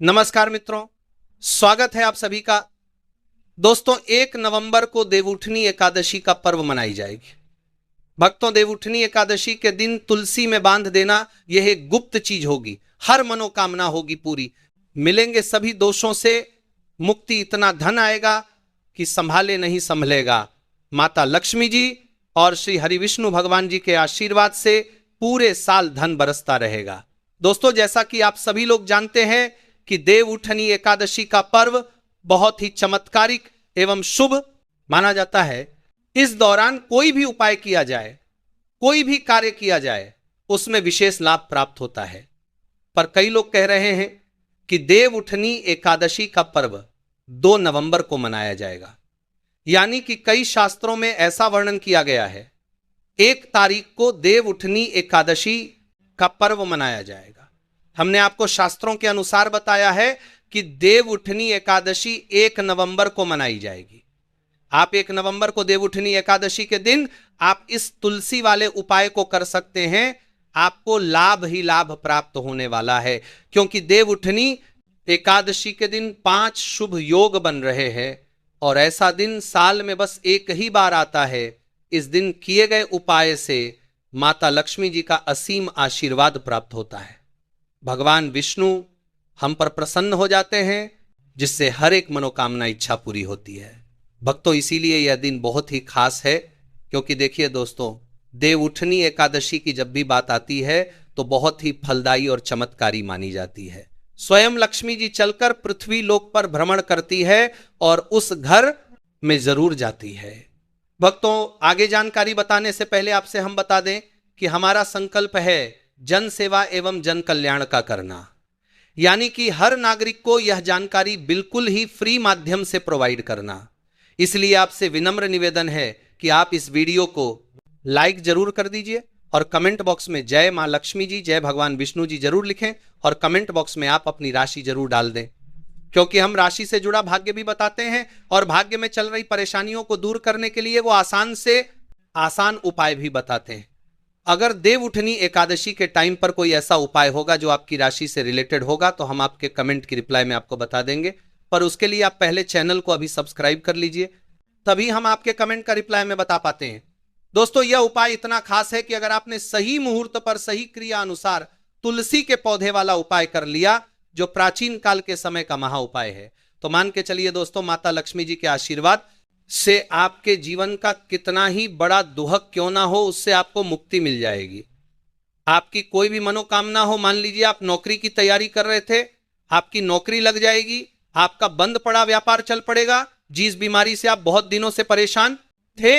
नमस्कार मित्रों, स्वागत है आप सभी का। दोस्तों, 1 नवंबर को देवउठनी एकादशी का पर्व मनाई जाएगी। भक्तों, देवउठनी एकादशी के दिन तुलसी में बांध देना यह एक गुप्त चीज होगी। हर मनोकामना होगी पूरी, मिलेंगे सभी दोषों से मुक्ति, इतना धन आएगा कि संभाले नहीं संभलेगा। माता लक्ष्मी जी और श्री हरि विष्णु भगवान जी के आशीर्वाद से पूरे साल धन बरसता रहेगा। दोस्तों, जैसा कि आप सभी लोग जानते हैं कि देवउठनी एकादशी का पर्व बहुत ही चमत्कारिक एवं शुभ माना जाता है। इस दौरान कोई भी उपाय किया जाए, कोई भी कार्य किया जाए, उसमें विशेष लाभ प्राप्त होता है। पर कई लोग कह रहे हैं कि देवउठनी एकादशी का पर्व 2 नवंबर को मनाया जाएगा, यानी कि कई शास्त्रों में ऐसा वर्णन किया गया है 1 तारीख को देवउठनी एकादशी का पर्व मनाया जाएगा। हमने आपको शास्त्रों के अनुसार बताया है कि देवउठनी एकादशी 1 नवंबर को मनाई जाएगी। आप 1 नवंबर को देवउठनी एकादशी के दिन आप इस तुलसी वाले उपाय को कर सकते हैं। आपको लाभ ही लाभ प्राप्त होने वाला है, क्योंकि देवउठनी एकादशी के दिन 5 शुभ योग बन रहे हैं और ऐसा दिन साल में बस एक ही बार आता है। इस दिन किए गए उपाय से माता लक्ष्मी जी का असीम आशीर्वाद प्राप्त होता है। भगवान विष्णु हम पर प्रसन्न हो जाते हैं, जिससे हर एक मनोकामना इच्छा पूरी होती है। भक्तों, इसीलिए यह दिन बहुत ही खास है, क्योंकि देखिए दोस्तों, देवउठनी एकादशी की जब भी बात आती है तो बहुत ही फलदायी और चमत्कारी मानी जाती है। स्वयं लक्ष्मी जी चलकर पृथ्वी लोक पर भ्रमण करती है और उस घर में जरूर जाती है। भक्तों, आगे जानकारी बताने से पहले आपसे हम बता दें कि हमारा संकल्प है जन सेवा एवं जन कल्याण का करना, यानी कि हर नागरिक को यह जानकारी बिल्कुल ही फ्री माध्यम से प्रोवाइड करना। इसलिए आपसे विनम्र निवेदन है कि आप इस वीडियो को लाइक जरूर कर दीजिए और कमेंट बॉक्स में जय मां लक्ष्मी जी, जय भगवान विष्णु जी जरूर लिखें और कमेंट बॉक्स में आप अपनी राशि जरूर डाल दें, क्योंकि हम राशि से जुड़ा भाग्य भी बताते हैं और भाग्य में चल रही परेशानियों को दूर करने के लिए वो आसान से आसान उपाय भी बताते हैं। अगर देवउठनी एकादशी के टाइम पर कोई ऐसा उपाय होगा जो आपकी राशि से रिलेटेड होगा तो हम आपके कमेंट की रिप्लाई में आपको बता देंगे, पर उसके लिए आप पहले चैनल को अभी सब्सक्राइब कर लीजिए, तभी हम आपके कमेंट का रिप्लाई में बता पाते हैं। दोस्तों, यह उपाय इतना खास है कि अगर आपने सही मुहूर्त पर सही क्रिया अनुसार तुलसी के पौधे वाला उपाय कर लिया, जो प्राचीन काल के समय का महा उपाय है, तो मान के चलिए दोस्तों, माता लक्ष्मी जी के आशीर्वाद से आपके जीवन का कितना ही बड़ा दुहक क्यों ना हो, उससे आपको मुक्ति मिल जाएगी। आपकी कोई भी मनोकामना हो, मान लीजिए आप नौकरी की तैयारी कर रहे थे, आपकी नौकरी लग जाएगी, आपका बंद पड़ा व्यापार चल पड़ेगा, जिस बीमारी से आप बहुत दिनों से परेशान थे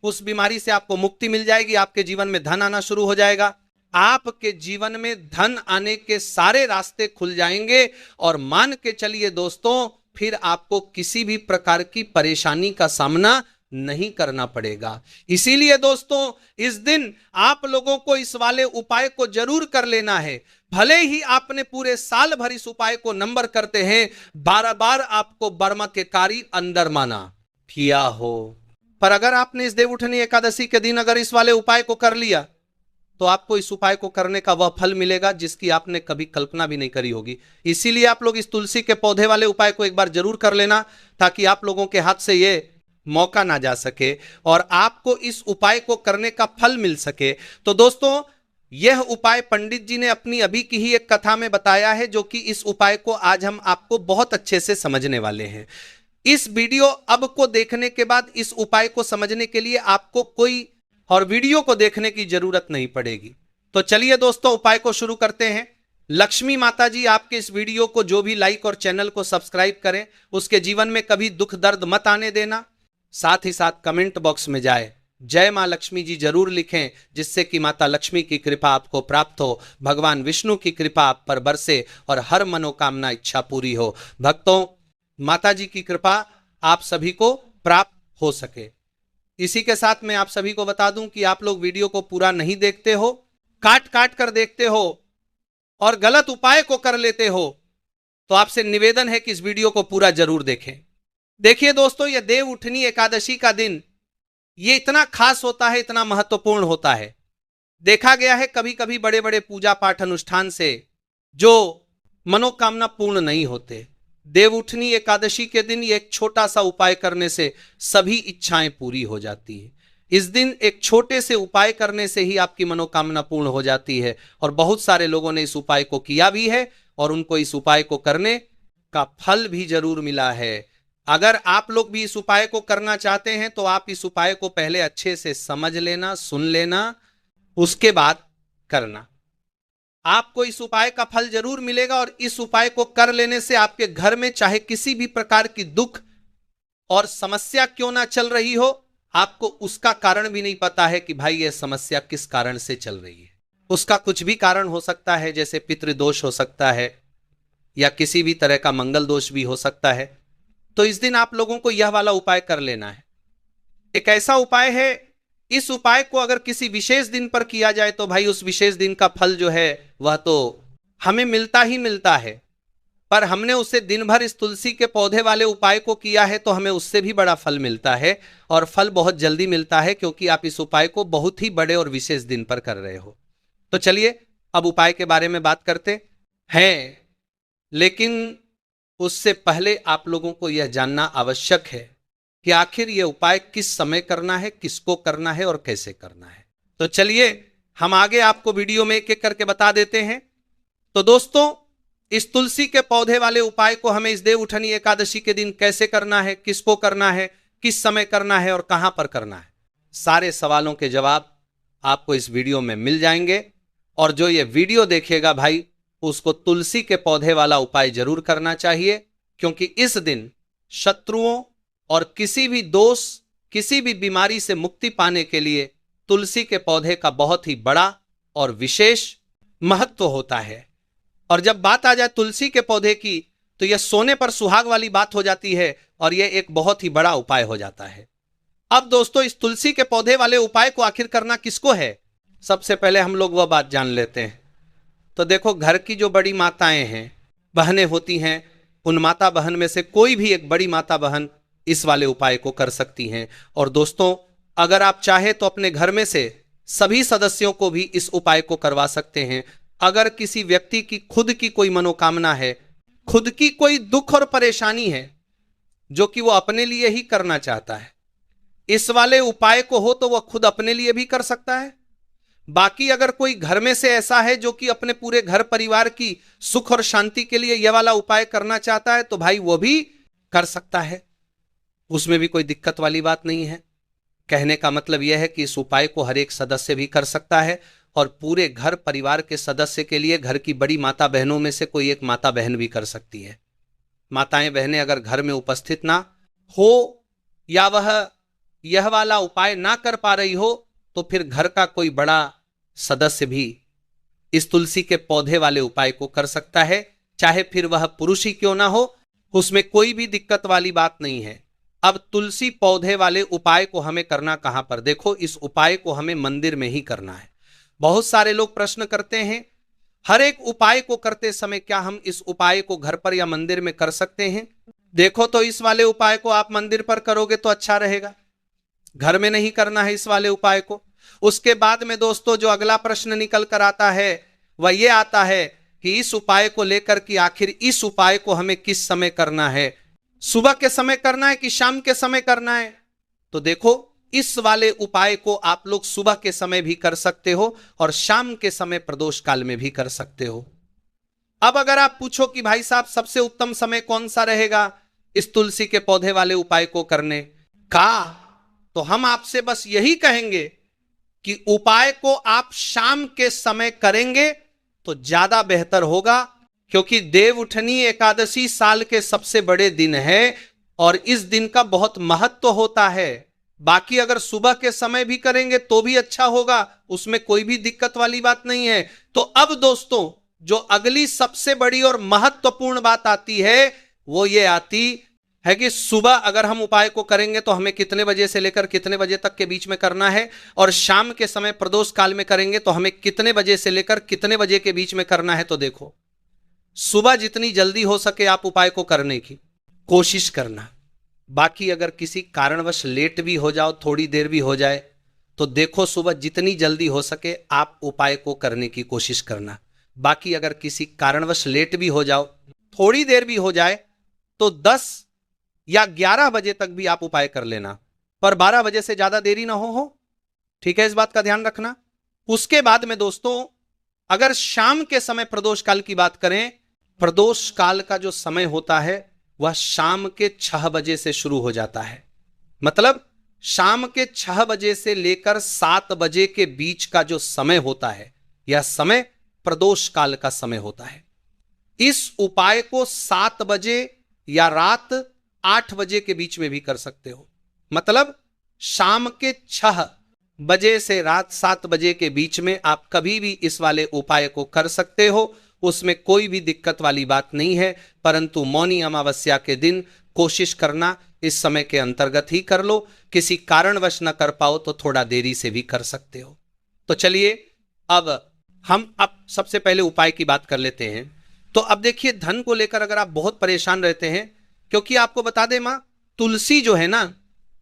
उस बीमारी से आपको मुक्ति मिल जाएगी, आपके जीवन में धन आना शुरू हो जाएगा, आपके जीवन में धन आने के सारे रास्ते खुल जाएंगे और मान के चलिए दोस्तों, फिर आपको किसी भी प्रकार की परेशानी का सामना नहीं करना पड़ेगा। इसीलिए दोस्तों, इस दिन आप लोगों को इस वाले उपाय को जरूर कर लेना है। भले ही आपने पूरे साल भर इस उपाय को नंबर करते हैं, बार बार आपको बर्मा के कारी अंदर माना किया हो, पर अगर आपने इस देवउठनी एकादशी के दिन अगर इस वाले उपाय को कर लिया तो आपको इस उपाय को करने का वह फल मिलेगा जिसकी आपने कभी कल्पना भी नहीं करी होगी। इसीलिए आप लोग इस तुलसी के पौधे वाले उपाय को एक बार जरूर कर लेना, ताकि आप लोगों के हाथ से ये मौका ना जा सके और आपको इस उपाय को करने का फल मिल सके। तो दोस्तों, यह उपाय पंडित जी ने अपनी अभी की ही एक कथा में बताया है, जो कि इस उपाय को आज हम आपको बहुत अच्छे से समझने वाले हैं। इस वीडियो अब को देखने के बाद इस उपाय को समझने के लिए आपको कोई और वीडियो को देखने की जरूरत नहीं पड़ेगी। तो चलिए दोस्तों, उपाय को शुरू करते हैं। लक्ष्मी माता जी आपके इस वीडियो को जो भी लाइक और चैनल को सब्सक्राइब करें, उसके जीवन में कभी दुख दर्द मत आने देना। साथ ही साथ कमेंट बॉक्स में जाए जय मां लक्ष्मी जी जरूर लिखें, जिससे कि माता लक्ष्मी की कृपा आपको प्राप्त हो, भगवान विष्णु की कृपा आप पर बरसे और हर मनोकामना इच्छा पूरी हो। भक्तों, माता जी की कृपा आप सभी को प्राप्त हो सके। इसी के साथ मैं आप सभी को बता दूं कि आप लोग वीडियो को पूरा नहीं देखते हो, काट काट कर देखते हो और गलत उपाय को कर लेते हो, तो आपसे निवेदन है कि इस वीडियो को पूरा जरूर देखें। देखिए दोस्तों, यह देवउठनी एकादशी का दिन ये इतना खास होता है, इतना महत्वपूर्ण होता है। देखा गया है कभी कभी बड़े बड़े पूजा पाठ अनुष्ठान से जो मनोकामना पूर्ण नहीं होते। देवउठनी एकादशी के दिन ये एक छोटा सा उपाय करने से सभी इच्छाएं पूरी हो जाती है। इस दिन एक छोटे से उपाय करने से ही आपकी मनोकामना पूर्ण हो जाती है और बहुत सारे लोगों ने इस उपाय को किया भी है और उनको इस उपाय को करने का फल भी जरूर मिला है। अगर आप लोग भी इस उपाय को करना चाहते हैं तो आप इस उपाय को पहले अच्छे से समझ लेना, सुन लेना, उसके बाद करना। आपको इस उपाय का फल जरूर मिलेगा और इस उपाय को कर लेने से आपके घर में चाहे किसी भी प्रकार की दुख और समस्या क्यों ना चल रही हो, आपको उसका कारण भी नहीं पता है कि भाई यह समस्या किस कारण से चल रही है। उसका कुछ भी कारण हो सकता है, जैसे पितृदोष हो सकता है या किसी भी तरह का मंगल दोष भी हो सकता है। तो इस दिन आप लोगों को यह वाला उपाय कर लेना है। एक ऐसा उपाय है, इस उपाय को अगर किसी विशेष दिन पर किया जाए तो भाई उस विशेष दिन का फल जो है वह तो हमें मिलता ही मिलता है, पर हमने उसे दिन भर इस तुलसी के पौधे वाले उपाय को किया है तो हमें उससे भी बड़ा फल मिलता है और फल बहुत जल्दी मिलता है, क्योंकि आप इस उपाय को बहुत ही बड़े और विशेष दिन पर कर रहे हो। तो चलिए अब उपाय के बारे में बात करते हैं, लेकिन उससे पहले आप लोगों को यह जानना आवश्यक है कि आखिर यह उपाय किस समय करना है, किसको करना है और कैसे करना है। तो चलिए हम आगे आपको वीडियो में एक एक करके बता देते हैं। तो दोस्तों, इस तुलसी के पौधे वाले उपाय को हमें इस देवउठनी एकादशी के दिन कैसे करना है, किसको करना है, किस समय करना है और कहां पर करना है, सारे सवालों के जवाब आपको इस वीडियो में मिल जाएंगे। और जो ये वीडियो देखेगा भाई, उसको तुलसी के पौधे वाला उपाय जरूर करना चाहिए, क्योंकि इस दिन शत्रुओं और किसी भी दोष, किसी भी बीमारी से मुक्ति पाने के लिए तुलसी के पौधे का बहुत ही बड़ा और विशेष महत्व होता है। और जब बात आ जाए तुलसी के पौधे की तो यह सोने पर सुहाग वाली बात हो जाती है और यह एक बहुत ही बड़ा उपाय हो जाता है। अब दोस्तों, इस तुलसी के पौधे वाले उपाय को आखिर करना किसको है, सबसे पहले हम लोग वह बात जान लेते हैं। तो देखो, घर की जो बड़ी माताएं हैं, बहनें होती हैं, उन माता बहन में से कोई भी एक बड़ी माता बहन इस वाले उपाय को कर सकती हैं। और दोस्तों, अगर आप चाहे तो अपने घर में से सभी सदस्यों को भी इस उपाय को करवा सकते हैं। अगर किसी व्यक्ति की खुद की कोई मनोकामना है, खुद की कोई दुख और परेशानी है जो कि वो अपने लिए ही करना चाहता है, इस वाले उपाय को हो तो वह खुद अपने लिए भी कर सकता है। बाकी अगर कोई घर में से ऐसा है जो कि अपने पूरे घर परिवार की सुख और शांति के लिए यह वाला उपाय करना चाहता है तो भाई वो भी कर सकता है, उसमें भी कोई दिक्कत वाली बात नहीं है। कहने का मतलब यह है कि इस उपाय को हर एक सदस्य भी कर सकता है और पूरे घर परिवार के सदस्य के लिए घर की बड़ी माता बहनों में से कोई एक माता बहन भी कर सकती है। माताएं बहनें अगर घर में उपस्थित ना हो या वह यह वाला उपाय ना कर पा रही हो तो फिर घर का कोई बड़ा सदस्य भी इस तुलसी के पौधे वाले उपाय को कर सकता है, चाहे फिर वह पुरुष ही क्यों ना हो, उसमें कोई भी दिक्कत वाली बात नहीं है। अब तुलसी पौधे वाले उपाय को हमें करना कहां पर, देखो इस उपाय को हमें मंदिर में ही करना है। बहुत सारे लोग प्रश्न करते हैं, हर एक उपाय को करते समय क्या हम इस उपाय को घर पर या मंदिर में कर सकते हैं? देखो, तो इस वाले उपाय को आप मंदिर पर करोगे तो अच्छा रहेगा, घर में नहीं करना है इस वाले उपाय को। उसके बाद में दोस्तों जो अगला प्रश्न निकल कर आता है वह यह आता है कि इस उपाय को लेकर कि आखिर इस उपाय को हमें किस समय करना है, सुबह के समय करना है कि शाम के समय करना है? तो देखो, इस वाले उपाय को आप लोग सुबह के समय भी कर सकते हो और शाम के समय प्रदोष काल में भी कर सकते हो। अब अगर आप पूछो कि भाई साहब सबसे उत्तम समय कौन सा रहेगा इस तुलसी के पौधे वाले उपाय को करने का, तो हम आपसे बस यही कहेंगे कि उपाय को आप शाम के समय करेंगे तो ज्यादा बेहतर होगा, क्योंकि देवउठनी एकादशी साल के सबसे बड़े दिन है और इस दिन का बहुत महत्व होता है। बाकी अगर सुबह के समय भी करेंगे तो भी अच्छा होगा, उसमें कोई भी दिक्कत वाली बात नहीं है। तो अब दोस्तों, जो अगली सबसे बड़ी और महत्वपूर्ण बात आती है वो ये आती है कि सुबह अगर हम उपाय को करेंगे तो हमें कितने बजे से लेकर कितने बजे तक के बीच में करना है, और शाम के समय प्रदोष काल में करेंगे तो हमें कितने बजे से लेकर कितने बजे के बीच में करना है। तो देखो, सुबह जितनी जल्दी हो सके आप उपाय को करने की कोशिश करना। बाकी अगर किसी कारणवश लेट भी हो जाओ, थोड़ी देर भी हो जाए, तो देखो सुबह जितनी जल्दी हो सके आप उपाय को करने की कोशिश करना। बाकी अगर किसी कारणवश लेट भी हो जाओ, थोड़ी देर भी हो जाए, तो 10 या 11 बजे तक भी आप उपाय कर लेना, पर 12 बजे से ज्यादा देरी ना हो। ठीक है, इस बात का ध्यान रखना। उसके बाद में दोस्तों, अगर शाम के समय प्रदोष काल की बात करें, प्रदोष काल का जो समय होता है वह शाम के 6 बजे से शुरू हो जाता है। मतलब शाम के 6 बजे से लेकर 7 बजे के बीच का जो समय होता है, यह समय प्रदोष काल का समय होता है। इस उपाय को 7 बजे या रात 8 बजे के बीच में भी कर सकते हो। मतलब शाम के 6 बजे से रात 7 बजे के बीच में आप कभी भी इस वाले उपाय को कर सकते हो, उसमें कोई भी दिक्कत वाली बात नहीं है। परंतु मौनी अमावस्या के दिन कोशिश करना इस समय के अंतर्गत ही कर लो, किसी कारणवश न कर पाओ तो थोड़ा देरी से भी कर सकते हो। तो चलिए अब हम सबसे पहले उपाय की बात कर लेते हैं। तो अब देखिए, धन को लेकर अगर आप बहुत परेशान रहते हैं, क्योंकि आपको बता दें मां तुलसी जो है ना,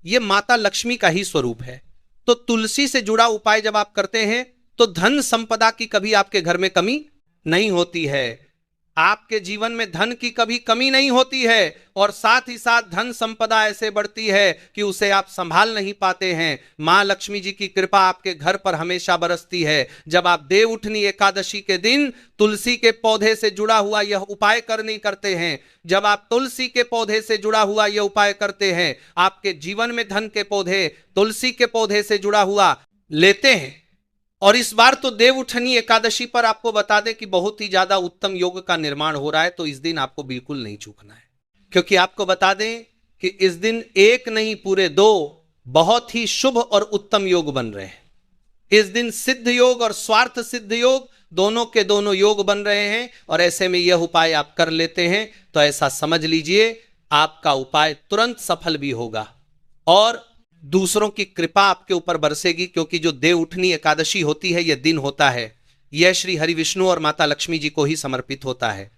ये माता लक्ष्मी का ही स्वरूप है। तो तुलसी से जुड़ा उपाय जब आप करते हैं तो धन संपदा की कभी आपके घर में कमी नहीं होती है, आपके जीवन में धन की कभी कमी नहीं होती है, और साथ ही साथ धन संपदा ऐसे बढ़ती है कि उसे आप संभाल नहीं पाते हैं। मां लक्ष्मी जी की कृपा आपके घर पर हमेशा बरसती है। जब आप देवउठनी एकादशी के दिन तुलसी के पौधे से जुड़ा हुआ यह उपाय करते हैं, जब आप तुलसी के पौधे से जुड़ा हुआ यह उपाय करते हैं, आपके जीवन में धन के पौधे तुलसी के पौधे से जुड़ा हुआ लेते हैं। और इस बार तो देवउठनी एकादशी पर आपको बता दें कि बहुत ही ज्यादा उत्तम योग का निर्माण हो रहा है, तो इस दिन आपको बिल्कुल नहीं चूकना है। क्योंकि आपको बता दें कि इस दिन एक नहीं पूरे 2 बहुत ही शुभ और उत्तम योग बन रहे हैं। इस दिन सिद्ध योग और स्वार्थ सिद्ध योग दोनों के दोनों योग बन रहे हैं, और ऐसे में यह उपाय आप कर लेते हैं तो ऐसा समझ लीजिए आपका उपाय तुरंत सफल भी होगा और दूसरों की कृपा आपके ऊपर बरसेगी। क्योंकि जो देवउठनी एकादशी होती है, यह दिन होता है, यह श्री हरि विष्णु और माता लक्ष्मी जी को ही समर्पित होता है।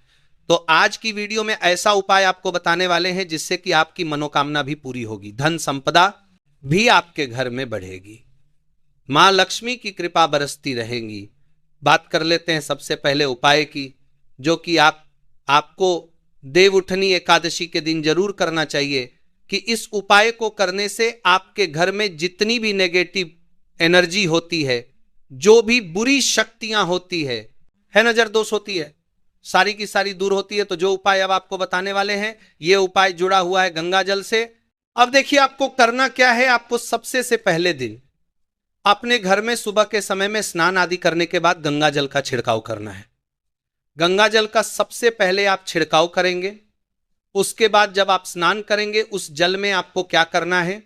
तो आज की वीडियो में ऐसा उपाय आपको बताने वाले हैं जिससे कि आपकी मनोकामना भी पूरी होगी, धन संपदा भी आपके घर में बढ़ेगी, मां लक्ष्मी की कृपा बरसती रहेगी। बात कर लेते हैं सबसे पहले उपाय की, जो कि आपको देवउठनी एकादशी के दिन जरूर करना चाहिए कि इस उपाय को करने से आपके घर में जितनी भी नेगेटिव एनर्जी होती है, जो भी बुरी शक्तियां होती है नजर दोष होती है, सारी की सारी दूर होती है। तो जो उपाय अब आपको बताने वाले हैं, यह उपाय जुड़ा हुआ है गंगा जल से। अब देखिए आपको करना क्या है। आपको सबसे से पहले दिन अपने घर में सुबह के समय में स्नान आदि करने के बाद गंगा जल का छिड़काव करना है। गंगा जल का सबसे पहले आप छिड़काव करेंगे। उसके बाद जब आप स्नान करेंगे, उस जल में आपको क्या करना है,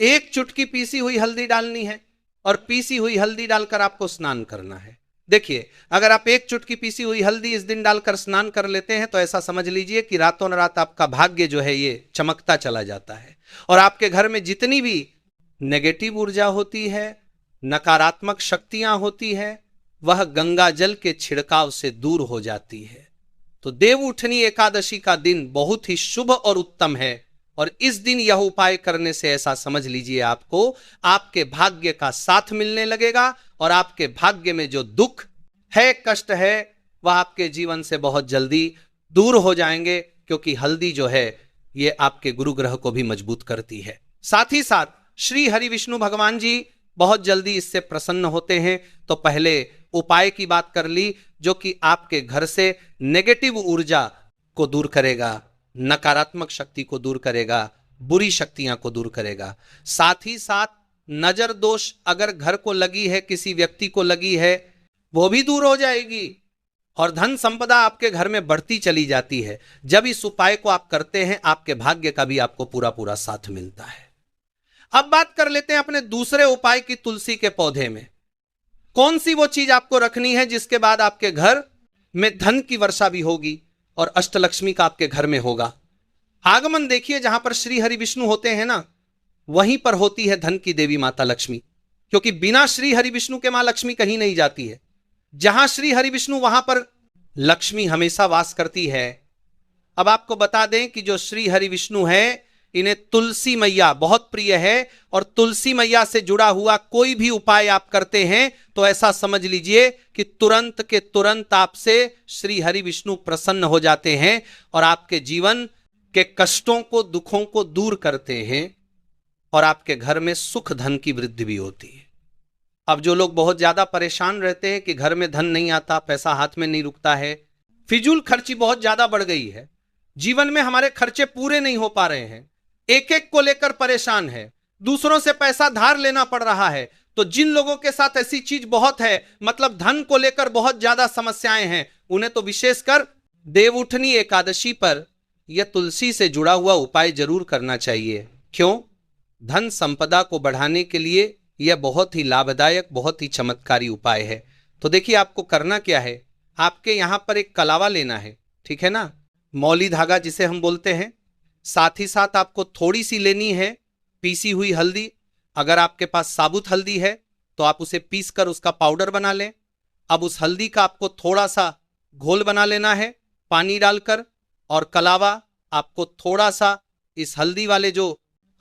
1 चुटकी पीसी हुई हल्दी डालनी है, और पीसी हुई हल्दी डालकर आपको स्नान करना है। देखिए, अगर आप 1 चुटकी पीसी हुई हल्दी इस दिन डालकर स्नान कर लेते हैं तो ऐसा समझ लीजिए कि रातों रात आपका भाग्य जो है ये चमकता चला जाता है, और आपके घर में जितनी भी नेगेटिव ऊर्जा होती है, नकारात्मक शक्तियां होती है, वह गंगा जल के छिड़काव से दूर हो जाती है। तो देवउठनी एकादशी का दिन बहुत ही शुभ और उत्तम है, और इस दिन यह उपाय करने से ऐसा समझ लीजिए आपको आपके भाग्य का साथ मिलने लगेगा, और आपके भाग्य में जो दुख है, कष्ट है, वह आपके जीवन से बहुत जल्दी दूर हो जाएंगे। क्योंकि हल्दी जो है ये आपके गुरु ग्रह को भी मजबूत करती है। साथ ही साथ श्री हरि विष्णु भगवान जी बहुत जल्दी इससे प्रसन्न होते हैं। तो पहले उपाय की बात कर ली, जो कि आपके घर से नेगेटिव ऊर्जा को दूर करेगा, नकारात्मक शक्ति को दूर करेगा, बुरी शक्तियां को दूर करेगा। साथ ही साथ नजर दोष अगर घर को लगी है, किसी व्यक्ति को लगी है, वो भी दूर हो जाएगी, और धन संपदा आपके घर में बढ़ती चली जाती है। जब इस उपाय को आप करते हैं, आपके भाग्य का भी आपको पूरा पूरा साथ मिलता है। अब बात कर लेते हैं अपने दूसरे उपाय की, तुलसी के पौधे में कौन सी वो चीज आपको रखनी है जिसके बाद आपके घर में धन की वर्षा भी होगी और अष्टलक्ष्मी का आपके घर में होगा। आगमन देखिए, जहां पर श्री हरि विष्णु होते हैं ना, वहीं पर होती है धन की देवी माता लक्ष्मी, क्योंकि बिना श्री हरि विष्णु के मां लक्ष्मी कहीं नहीं जाती है। जहां श्री हरि विष्णु वहां पर लक्ष्मी हमेशा वास करती है। अब आपको बता दें कि जो श्री हरि विष्णु है, इन्हें तुलसी मैया बहुत प्रिय है और तुलसी मैया से जुड़ा हुआ कोई भी उपाय आप करते हैं तो ऐसा समझ लीजिए कि तुरंत के तुरंत आपसे श्री हरि विष्णु प्रसन्न हो जाते हैं और आपके जीवन के कष्टों को, दुखों को दूर करते हैं और आपके घर में सुख धन की वृद्धि भी होती है। अब जो लोग बहुत ज्यादा परेशान रहते हैं कि घर में धन नहीं आता, पैसा हाथ में नहीं रुकता है, फिजूल खर्ची बहुत ज्यादा बढ़ गई है, जीवन में हमारे खर्चे पूरे नहीं हो पा रहे हैं, एक एक को लेकर परेशान है, दूसरों से पैसा धार लेना पड़ रहा है, तो जिन लोगों के साथ ऐसी चीज बहुत है, मतलब धन को लेकर बहुत ज्यादा समस्याएं हैं, उन्हें तो विशेषकर देवउठनी एकादशी पर यह तुलसी से जुड़ा हुआ उपाय जरूर करना चाहिए। क्यों? धन संपदा को बढ़ाने के लिए यह बहुत ही लाभदायक, बहुत ही चमत्कारी उपाय है। तो देखिए आपको करना क्या है, आपके यहां पर एक कलावा लेना है, ठीक है ना, मौली धागा जिसे हम बोलते हैं, साथ ही साथ आपको थोड़ी सी लेनी है पीसी हुई हल्दी। अगर आपके पास साबुत हल्दी है तो आप उसे पीस कर उसका पाउडर बना लें। अब उस हल्दी का आपको थोड़ा सा घोल बना लेना है पानी डालकर, और कलावा आपको थोड़ा सा इस हल्दी वाले जो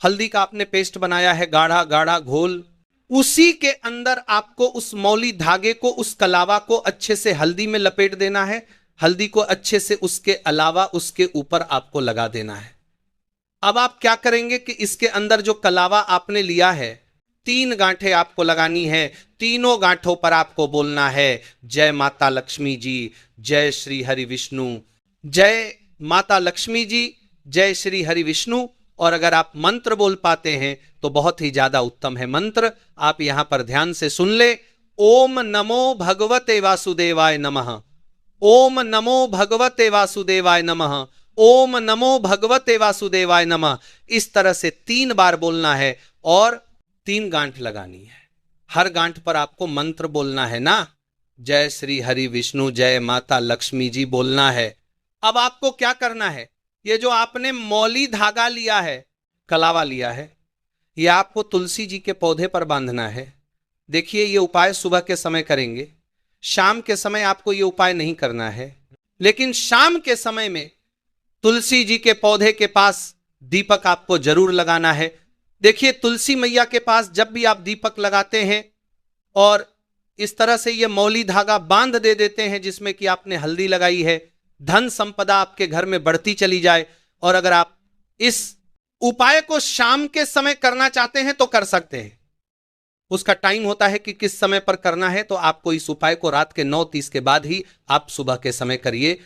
हल्दी का आपने पेस्ट बनाया है, गाढ़ा गाढ़ा घोल, उसी के अंदर आपको उस मौली धागे को, उस कलावा को अच्छे से हल्दी में लपेट देना है। हल्दी को अच्छे से उसके अलावा उसके ऊपर आपको लगा देना है। अब आप क्या करेंगे कि इसके अंदर जो कलावा आपने लिया है, 3 गांठें आपको लगानी है। तीनों गांठों पर आपको बोलना है जय माता लक्ष्मी जी, जय श्री हरि विष्णु, जय माता लक्ष्मी जी, जय श्री हरि विष्णु। और अगर आप मंत्र बोल पाते हैं तो बहुत ही ज्यादा उत्तम है। मंत्र आप यहां पर ध्यान से सुन ले। ओम नमो भगवते वासुदेवाय नमः, ओम नमो भगवते वासुदेवाय नमः, ओम नमो भगवते वासुदेवाय नमः। इस तरह से 3 बार बोलना है और 3 गांठ लगानी है। हर गांठ पर आपको मंत्र बोलना है ना, जय श्री हरि विष्णु, जय माता लक्ष्मी जी बोलना है। अब आपको क्या करना है, ये जो आपने मौली धागा लिया है, कलावा लिया है, ये आपको तुलसी जी के पौधे पर बांधना है। देखिए ये उपाय सुबह के समय करेंगे, शाम के समय आपको ये उपाय नहीं करना है, लेकिन शाम के समय में तुलसी जी के पौधे के पास दीपक आपको जरूर लगाना है। देखिए तुलसी मैया के पास जब भी आप दीपक लगाते हैं और इस तरह से ये मौली धागा बांध दे देते हैं जिसमें कि आपने हल्दी लगाई है, धन संपदा आपके घर में बढ़ती चली जाए। और अगर आप इस उपाय को शाम के समय करना चाहते हैं तो कर सकते हैं। उसका टाइम होता है कि किस समय पर करना है, तो आपको इस उपाय को रात के 9:30 के बाद ही आप सुबह के समय करिए।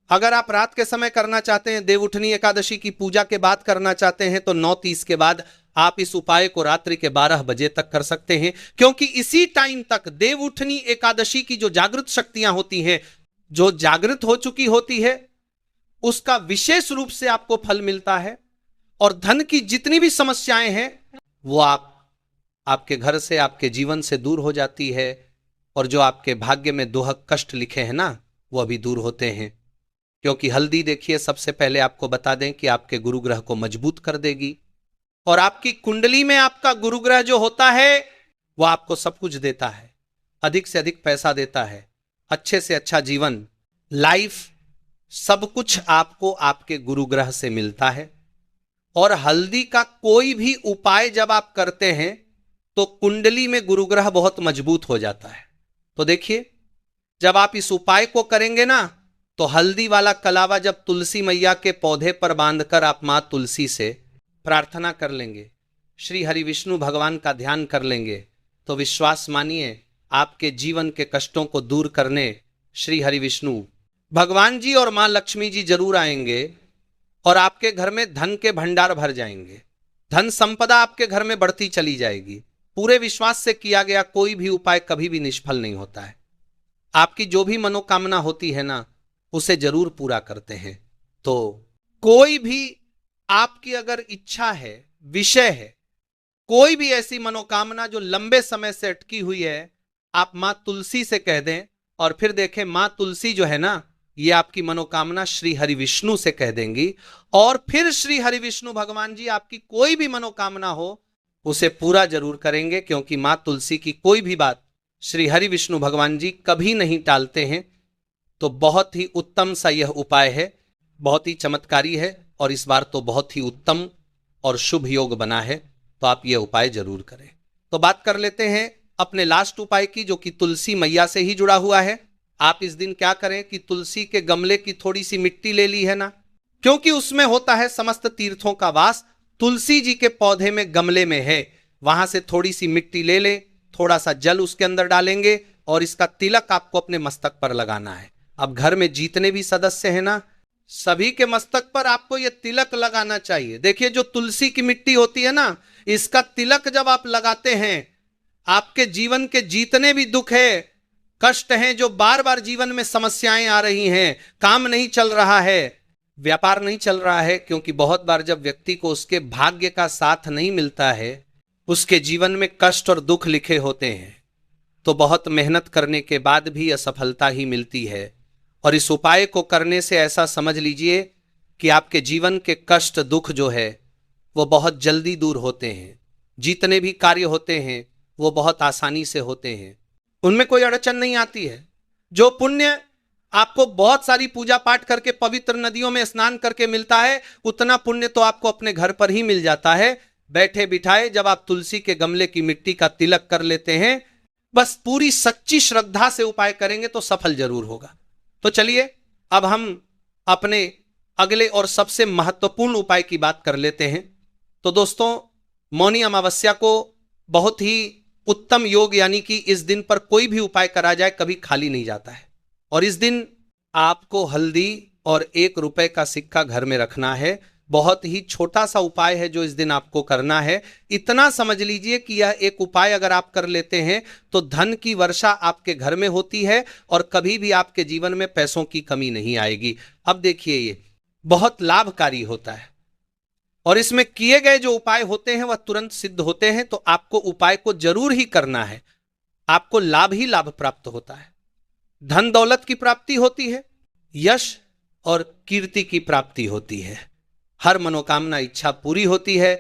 अगर आप रात के समय करना चाहते हैं, देवउठनी एकादशी की पूजा के बाद करना चाहते हैं, तो 9:30 के बाद आप इस उपाय को रात्रि के 12 बजे तक कर सकते हैं, क्योंकि इसी टाइम तक देवउठनी एकादशी की जो जागृत शक्तियां होती हैं, जो जागृत हो चुकी होती है, उसका विशेष रूप से आपको फल मिलता है और धन की जितनी भी समस्याएं हैं वो आपके घर से, आपके जीवन से दूर हो जाती है, और जो आपके भाग्य में दुहक कष्ट लिखे हैं ना, वो अभी दूर होते हैं। क्योंकि हल्दी देखिए, सबसे पहले आपको बता दें कि आपके गुरु ग्रह को मजबूत कर देगी, और आपकी कुंडली में आपका गुरु ग्रह जो होता है वो आपको सब कुछ देता है, अधिक से अधिक पैसा देता है, अच्छे से अच्छा जीवन, लाइफ, सब कुछ आपको आपके गुरु ग्रह से मिलता है। और हल्दी का कोई भी उपाय जब आप करते हैं तो कुंडली में गुरु ग्रह बहुत मजबूत हो जाता है। तो देखिए जब आप इस उपाय को करेंगे ना, तो हल्दी वाला कलावा जब तुलसी मैया के पौधे पर बांधकर आप मां तुलसी से प्रार्थना कर लेंगे, श्री हरि विष्णु भगवान का ध्यान कर लेंगे, तो विश्वास मानिए आपके जीवन के कष्टों को दूर करने श्री हरि विष्णु भगवान जी और मां लक्ष्मी जी जरूर आएंगे और आपके घर में धन के भंडार भर जाएंगे, धन संपदा आपके घर में बढ़ती चली जाएगी। पूरे विश्वास से किया गया कोई भी उपाय कभी भी निष्फल नहीं होता है। आपकी जो भी मनोकामना होती है ना, उसे जरूर पूरा करते हैं। तो कोई भी आपकी अगर इच्छा है, विषय है, कोई भी ऐसी मनोकामना जो लंबे समय से अटकी हुई है, आप मां तुलसी से कह दें, और फिर देखें मां तुलसी जो है ना, ये आपकी मनोकामना श्री हरि विष्णु से कह देंगी, और फिर श्री हरि विष्णु भगवान जी आपकी कोई भी मनोकामना हो उसे पूरा जरूर करेंगे, क्योंकि मां तुलसी की कोई भी बात श्री हरि विष्णु भगवान जी कभी नहीं टालते हैं। तो बहुत ही उत्तम सा यह उपाय है, बहुत ही चमत्कारी है, और इस बार तो बहुत ही उत्तम और शुभ योग बना है तो आप ये उपाय जरूर करें। तो बात कर लेते हैं अपने लास्ट उपाय की, जो कि तुलसी मैया से ही जुड़ा हुआ है। आप इस दिन क्या करें कि तुलसी के गमले की थोड़ी सी मिट्टी ले ली है ना, क्योंकि उसमें होता है समस्त तीर्थों का वास। तुलसी जी के पौधे में गमले में है, वहां से थोड़ी सी मिट्टी ले ले, थोड़ा सा जल उसके अंदर डालेंगे और इसका तिलक आपको अपने मस्तक पर लगाना है। अब घर में जितने भी सदस्य हैं ना, सभी के मस्तक पर आपको यह तिलक लगाना चाहिए। देखिए, जो तुलसी की मिट्टी होती है ना, इसका तिलक जब आप लगाते हैं, आपके जीवन के जितने भी दुख है, कष्ट हैं, जो बार बार जीवन में समस्याएं आ रही हैं, काम नहीं चल रहा है, व्यापार नहीं चल रहा है, क्योंकि बहुत बार जब व्यक्ति को उसके भाग्य का साथ नहीं मिलता है, उसके जीवन में कष्ट और दुख लिखे होते हैं, तो बहुत मेहनत करने के बाद भी असफलता ही मिलती है। और इस उपाय को करने से ऐसा समझ लीजिए कि आपके जीवन के कष्ट दुख जो है वो बहुत जल्दी दूर होते हैं। जितने भी कार्य होते हैं वो बहुत आसानी से होते हैं, उनमें कोई अड़चन नहीं आती है। जो पुण्य आपको बहुत सारी पूजा पाठ करके पवित्र नदियों में स्नान करके मिलता है, उतना पुण्य तो आपको अपने घर पर ही मिल जाता है। बैठे बिठाए जब आप तुलसी के गमले की मिट्टी का तिलक कर लेते हैं, बस पूरी सच्ची श्रद्धा से उपाय करेंगे तो सफल जरूर होगा। तो चलिए अब हम अपने अगले और सबसे महत्वपूर्ण उपाय की बात कर लेते हैं। तो दोस्तों, मौनी अमावस्या को बहुत ही उत्तम योग, यानी कि इस दिन पर कोई भी उपाय करा जाए कभी खाली नहीं जाता है। और इस दिन आपको हल्दी और 1 रुपए का सिक्का घर में रखना है। बहुत ही छोटा सा उपाय है जो इस दिन आपको करना है। इतना समझ लीजिए कि यह एक उपाय अगर आप कर लेते हैं तो धन की वर्षा आपके घर में होती है और कभी भी आपके जीवन में पैसों की कमी नहीं आएगी। अब देखिए, ये बहुत लाभकारी होता है और इसमें किए गए जो उपाय होते हैं वह तुरंत सिद्ध होते हैं। तो आपको उपाय को जरूर ही करना है, आपको लाभ ही लाभ प्राप्त होता है। धन दौलत की प्राप्ति होती है, यश और कीर्ति की प्राप्ति होती है, हर मनोकामना इच्छा पूरी होती है।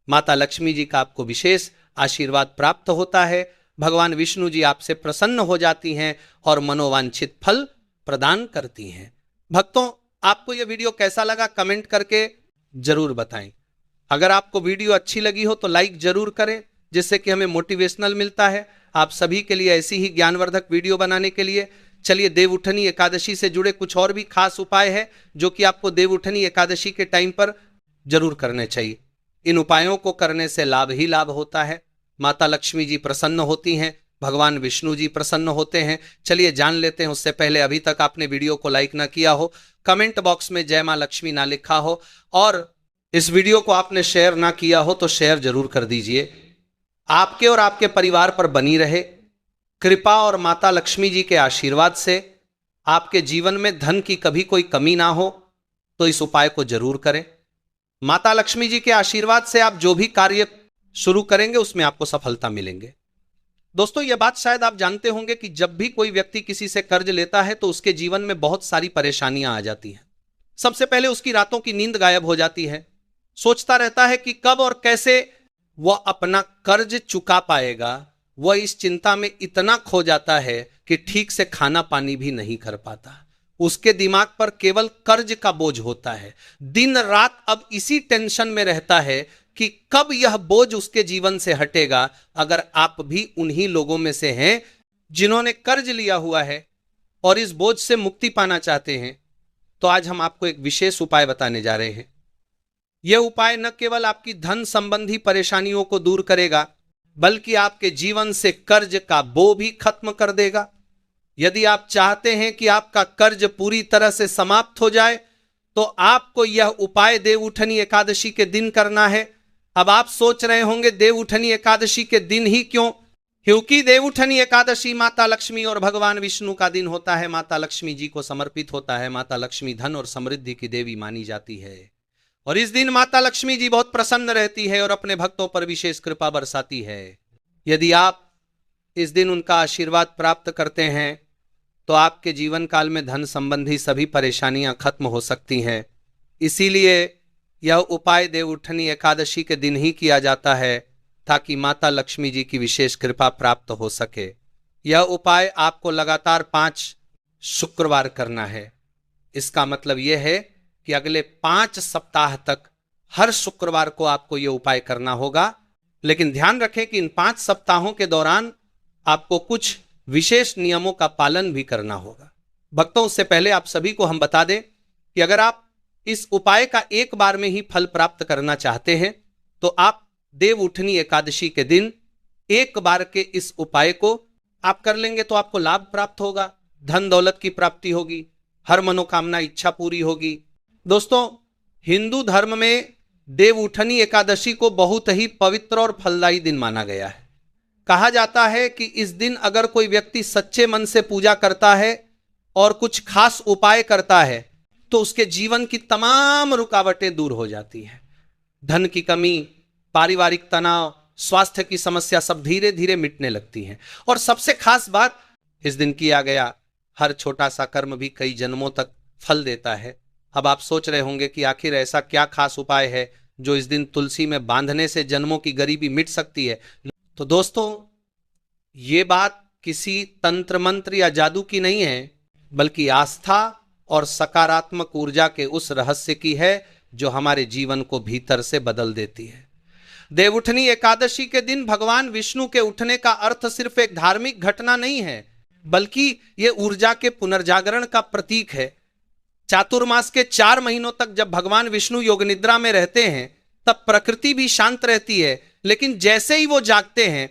माता लक्ष्मी जी का आपको विशेष आशीर्वाद प्राप्त होता है। भगवान विष्णु जी आपसे प्रसन्न हो जाती हैं और मनोवांछित फल प्रदान करती हैं। भक्तों, आपको यह वीडियो कैसा लगा कमेंट करके जरूर बताएं। अगर आपको वीडियो अच्छी लगी हो तो लाइक जरूर करें, जिससे कि हमें मोटिवेशनल मिलता है आप सभी के लिए ऐसी ही ज्ञानवर्धक वीडियो बनाने के लिए। चलिए, देवउठनी एकादशी से जुड़े कुछ और भी खास उपाय है जो कि आपको देवउठनी एकादशी के टाइम पर जरूर करने चाहिए। इन उपायों को करने से लाभ ही लाभ होता है। माता लक्ष्मी जी प्रसन्न होती हैं, भगवान विष्णु जी प्रसन्न होते हैं। चलिए जान लेते हैं। उससे पहले अभी तक आपने वीडियो को लाइक ना किया हो, कमेंट बॉक्स में जय मां लक्ष्मी ना लिखा हो और इस वीडियो को आपने शेयर ना किया हो तो शेयर जरूर कर दीजिए। आपके और आपके परिवार पर बनी रहे कृपा और माता लक्ष्मी जी के आशीर्वाद से आपके जीवन में धन की कभी कोई कमी ना हो, तो इस उपाय को जरूर करें। माता लक्ष्मी जी के आशीर्वाद से आप जो भी कार्य शुरू करेंगे उसमें आपको सफलता मिलेंगे। दोस्तों, यह बात शायद आप जानते होंगे कि जब भी कोई व्यक्ति किसी से कर्ज लेता है तो उसके जीवन में बहुत सारी परेशानियां आ जाती हैं। सबसे पहले उसकी रातों की नींद गायब हो जाती है, सोचता रहता है कि कब और कैसे वह अपना कर्ज चुका पाएगा। वह इस चिंता में इतना खो जाता है कि ठीक से खाना पानी भी नहीं कर पाता। उसके दिमाग पर केवल कर्ज का बोझ होता है, दिन रात अब इसी टेंशन में रहता है कि कब यह बोझ उसके जीवन से हटेगा। अगर आप भी उन्हीं लोगों में से हैं जिन्होंने कर्ज लिया हुआ है और इस बोझ से मुक्ति पाना चाहते हैं, तो आज हम आपको एक विशेष उपाय बताने जा रहे हैं। यह उपाय न केवल आपकी धन संबंधी परेशानियों को दूर करेगा, बल्कि आपके जीवन से कर्ज का बोझ भी खत्म कर देगा। यदि आप चाहते हैं कि आपका कर्ज पूरी तरह से समाप्त हो जाए, तो आपको यह उपाय देवउठनी एकादशी के दिन करना है। अब आप सोच रहे होंगे देवउठनी एकादशी के दिन ही क्यों? क्योंकि देवउठनी एकादशी माता लक्ष्मी और भगवान विष्णु का दिन होता है, माता लक्ष्मी जी को समर्पित होता है। माता लक्ष्मी धन और समृद्धि की देवी मानी जाती है और इस दिन माता लक्ष्मी जी बहुत प्रसन्न रहती है और अपने भक्तों पर विशेष कृपा बरसाती है। यदि आप इस दिन उनका आशीर्वाद प्राप्त करते हैं तो आपके जीवन काल में धन संबंधी सभी परेशानियां खत्म हो सकती हैं। इसीलिए यह उपाय देवउठनी एकादशी के दिन ही किया जाता है ताकि माता लक्ष्मी जी की विशेष कृपा प्राप्त हो सके। यह उपाय आपको लगातार 5 शुक्रवार करना है। इसका मतलब यह है कि अगले 5 सप्ताह तक हर शुक्रवार को आपको यह उपाय करना होगा। लेकिन ध्यान रखें कि इन 5 सप्ताहों के दौरान आपको कुछ विशेष नियमों का पालन भी करना होगा। भक्तों, उससे पहले आप सभी को हम बता दें कि अगर आप इस उपाय का एक बार में ही फल प्राप्त करना चाहते हैं तो आप देव उठनी एकादशी के दिन एक बार के इस उपाय को आप कर लेंगे तो आपको लाभ प्राप्त होगा, धन दौलत की प्राप्ति होगी, हर मनोकामना इच्छा पूरी होगी। दोस्तों, हिंदू धर्म में देव उठनी एकादशी को बहुत ही पवित्र और फलदायी दिन माना गया है। कहा जाता है कि इस दिन अगर कोई व्यक्ति सच्चे मन से पूजा करता है और कुछ खास उपाय करता है तो उसके जीवन की तमाम रुकावटें दूर हो जाती हैं। धन की कमी, पारिवारिक तनाव, स्वास्थ्य की समस्या सब धीरे धीरे मिटने लगती हैं। और सबसे खास बात, इस दिन किया गया हर छोटा सा कर्म भी कई जन्मों तक फल देता है। अब आप सोच रहे होंगे कि आखिर ऐसा क्या खास उपाय है जो इस दिन तुलसी में बांधने से जन्मों की गरीबी मिट सकती है। तो दोस्तों, ये बात किसी तंत्र मंत्र या जादू की नहीं है, बल्कि आस्था और सकारात्मक ऊर्जा के उस रहस्य की है जो हमारे जीवन को भीतर से बदल देती है। देवउठनी एकादशी के दिन भगवान विष्णु के उठने का अर्थ सिर्फ एक धार्मिक घटना नहीं है, बल्कि यह ऊर्जा के पुनर्जागरण का प्रतीक है। चातुर्मास के 4 महीनों तक जब भगवान विष्णु योग निद्रा में रहते हैं तब प्रकृति भी शांत रहती है, लेकिन जैसे ही वो जागते हैं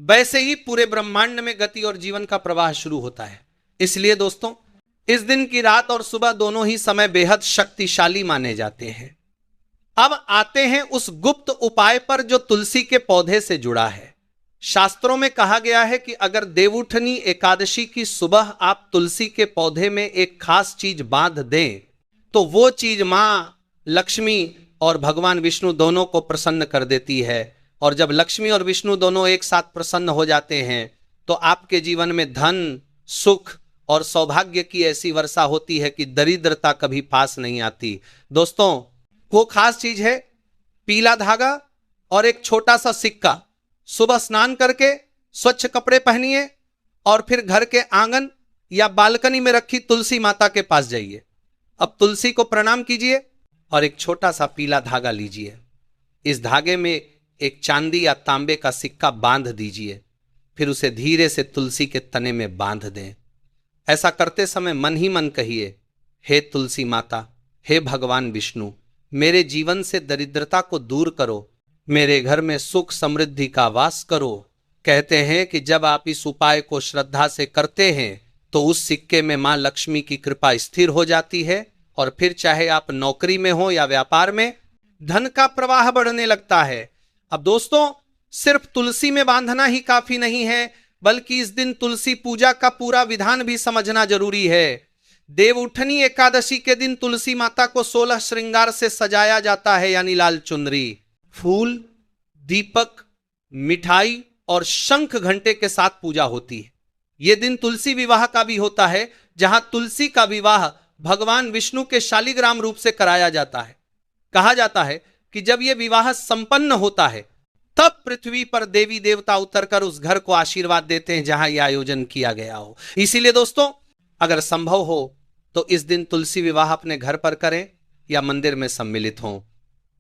वैसे ही पूरे ब्रह्मांड में गति और जीवन का प्रवाह शुरू होता है। इसलिए दोस्तों, इस दिन की रात और सुबह दोनों ही समय बेहद शक्तिशाली माने जाते हैं। अब आते हैं उस गुप्त उपाय पर जो तुलसी के पौधे से जुड़ा है। शास्त्रों में कहा गया है कि अगर देवउठनी एकादशी की सुबह आप तुलसी के पौधे में एक खास चीज बांध दें तो वो चीज मां लक्ष्मी और भगवान विष्णु दोनों को प्रसन्न कर देती है। और जब लक्ष्मी और विष्णु दोनों एक साथ प्रसन्न हो जाते हैं तो आपके जीवन में धन, सुख और सौभाग्य की ऐसी वर्षा होती है कि दरिद्रता कभी पास नहीं आती। दोस्तों, वो खास चीज है पीला धागा और एक छोटा सा सिक्का। सुबह स्नान करके स्वच्छ कपड़े पहनिए और फिर घर के आंगन या बालकनी में रखी तुलसी माता के पास जाइए। अब तुलसी को प्रणाम कीजिए और एक छोटा सा पीला धागा लीजिए। इस धागे में एक चांदी या तांबे का सिक्का बांध दीजिए, फिर उसे धीरे से तुलसी के तने में बांध दें। ऐसा करते समय मन ही मन कहिए, हे तुलसी माता, हे भगवान विष्णु, मेरे जीवन से दरिद्रता को दूर करो, मेरे घर में सुख समृद्धि का वास करो। कहते हैं कि जब आप इस उपाय को श्रद्धा से करते हैं तो उस सिक्के में मां लक्ष्मी की कृपा स्थिर हो जाती है और फिर चाहे आप नौकरी में हो या व्यापार में, धन का प्रवाह बढ़ने लगता है। अब दोस्तों, सिर्फ तुलसी में बांधना ही काफी नहीं है, बल्कि इस दिन तुलसी पूजा का पूरा विधान भी समझना जरूरी है। देवउठनी एकादशी के दिन तुलसी माता को 16 श्रृंगार से सजाया जाता है, यानी लाल चुनरी, फूल, दीपक, मिठाई और शंख घंटे के साथ पूजा होती है। यह दिन तुलसी विवाह का भी होता है, जहां तुलसी का विवाह भगवान विष्णु के शालिग्राम रूप से कराया जाता है। कहा जाता है कि जब यह विवाह संपन्न होता है तब पृथ्वी पर देवी देवता उतरकर उस घर को आशीर्वाद देते हैं जहां यह आयोजन किया गया हो। इसीलिए दोस्तों, अगर संभव हो तो इस दिन तुलसी विवाह अपने घर पर करें या मंदिर में सम्मिलित हों।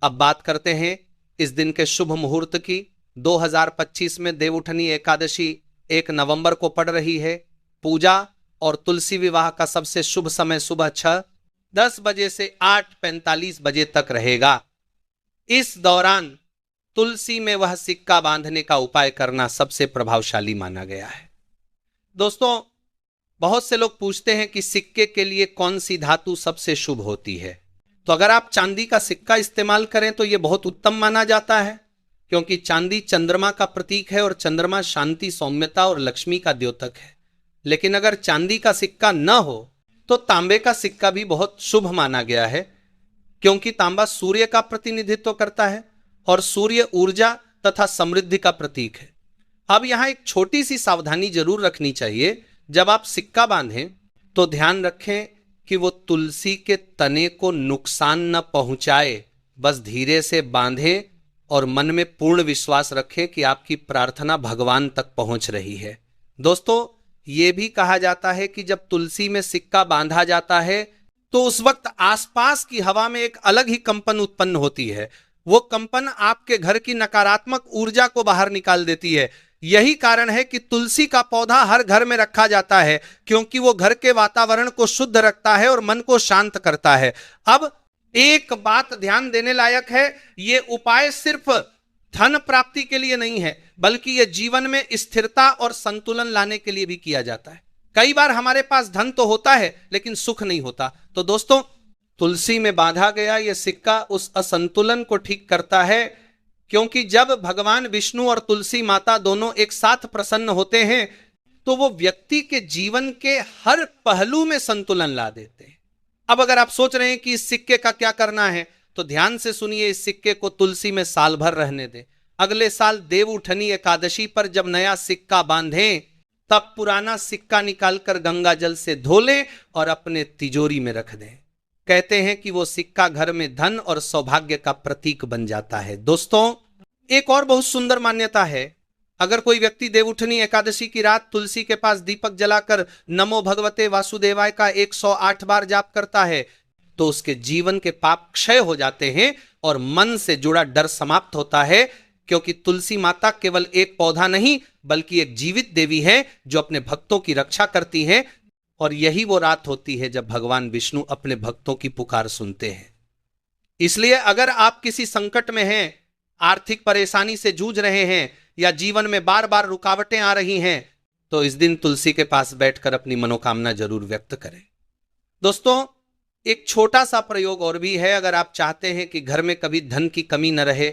अब बात करते हैं इस दिन के शुभ मुहूर्त की। 2025 में देवउठनी एकादशी 1 नवंबर को पड़ रही है। पूजा और तुलसी विवाह का सबसे शुभ समय सुबह 6:10 बजे से 8:45 बजे तक रहेगा। इस दौरान तुलसी में वह सिक्का बांधने का उपाय करना सबसे प्रभावशाली माना गया है। दोस्तों, बहुत से लोग पूछते हैं कि सिक्के के लिए कौन सी धातु सबसे शुभ होती है। तो अगर आप चांदी का सिक्का इस्तेमाल करें तो यह बहुत उत्तम माना जाता है, क्योंकि चांदी चंद्रमा का प्रतीक है और चंद्रमा शांति, सौम्यता और लक्ष्मी का द्योतक है। लेकिन अगर चांदी का सिक्का न हो तो तांबे का सिक्का भी बहुत शुभ माना गया है, क्योंकि तांबा सूर्य का प्रतिनिधित्व करता है और सूर्य ऊर्जा तथा समृद्धि का प्रतीक है। अब यहां एक छोटी सी सावधानी जरूर रखनी चाहिए। जब आप सिक्का बांधें तो ध्यान रखें कि वो तुलसी के तने को नुकसान न पहुंचाए। बस धीरे से बांधें और मन में पूर्ण विश्वास रखें कि आपकी प्रार्थना भगवान तक पहुंच रही है। दोस्तों, ये भी कहा जाता है कि जब तुलसी में सिक्का बांधा जाता है तो उस वक्त आसपास की हवा में एक अलग ही कंपन उत्पन्न होती है। वो कंपन आपके घर की नकारात्मक ऊर्जा को बाहर निकाल देती है। यही कारण है कि तुलसी का पौधा हर घर में रखा जाता है, क्योंकि वो घर के वातावरण को शुद्ध रखता है और मन को शांत करता है। अब एक बात ध्यान देने लायक है, ये उपाय सिर्फ धन प्राप्ति के लिए नहीं है, बल्कि ये जीवन में स्थिरता और संतुलन लाने के लिए भी किया जाता है। कई बार हमारे पास धन तो होता है लेकिन सुख नहीं होता। तो दोस्तों, तुलसी में बांधा गया यह सिक्का उस असंतुलन को ठीक करता है, क्योंकि जब भगवान विष्णु और तुलसी माता दोनों एक साथ प्रसन्न होते हैं तो वो व्यक्ति के जीवन के हर पहलू में संतुलन ला देते हैं। अब अगर आप सोच रहे हैं कि इस सिक्के का क्या करना है, तो ध्यान से सुनिए। इस सिक्के को तुलसी में साल भर रहने दें। अगले साल देवउठनी एकादशी पर जब नया सिक्का बांधें, तब पुराना सिक्का निकालकर गंगा जल से धो लें और अपने तिजोरी में रख दें। कहते हैं कि वो सिक्का घर में धन और सौभाग्य का प्रतीक बन जाता है। दोस्तों, एक और बहुत सुंदर मान्यता है। अगर कोई व्यक्ति देवउठनी एकादशी की रात तुलसी के पास दीपक जलाकर नमो भगवते वासुदेवाय का 108 बार जाप करता है, तो उसके जीवन के पाप क्षय हो जाते हैं और मन से जुड़ा डर समाप्त होता है, क्योंकि तुलसी माता केवल एक पौधा नहीं बल्कि एक जीवित देवी है जो अपने भक्तों की रक्षा करती है। और यही वो रात होती है जब भगवान विष्णु अपने भक्तों की पुकार सुनते हैं। इसलिए अगर आप किसी संकट में हैं, आर्थिक परेशानी से जूझ रहे हैं या जीवन में बार बार रुकावटें आ रही हैं, तो इस दिन तुलसी के पास बैठकर अपनी मनोकामना जरूर व्यक्त करें। दोस्तों, एक छोटा सा प्रयोग और भी है। अगर आप चाहते हैं कि घर में कभी धन की कमी न रहे,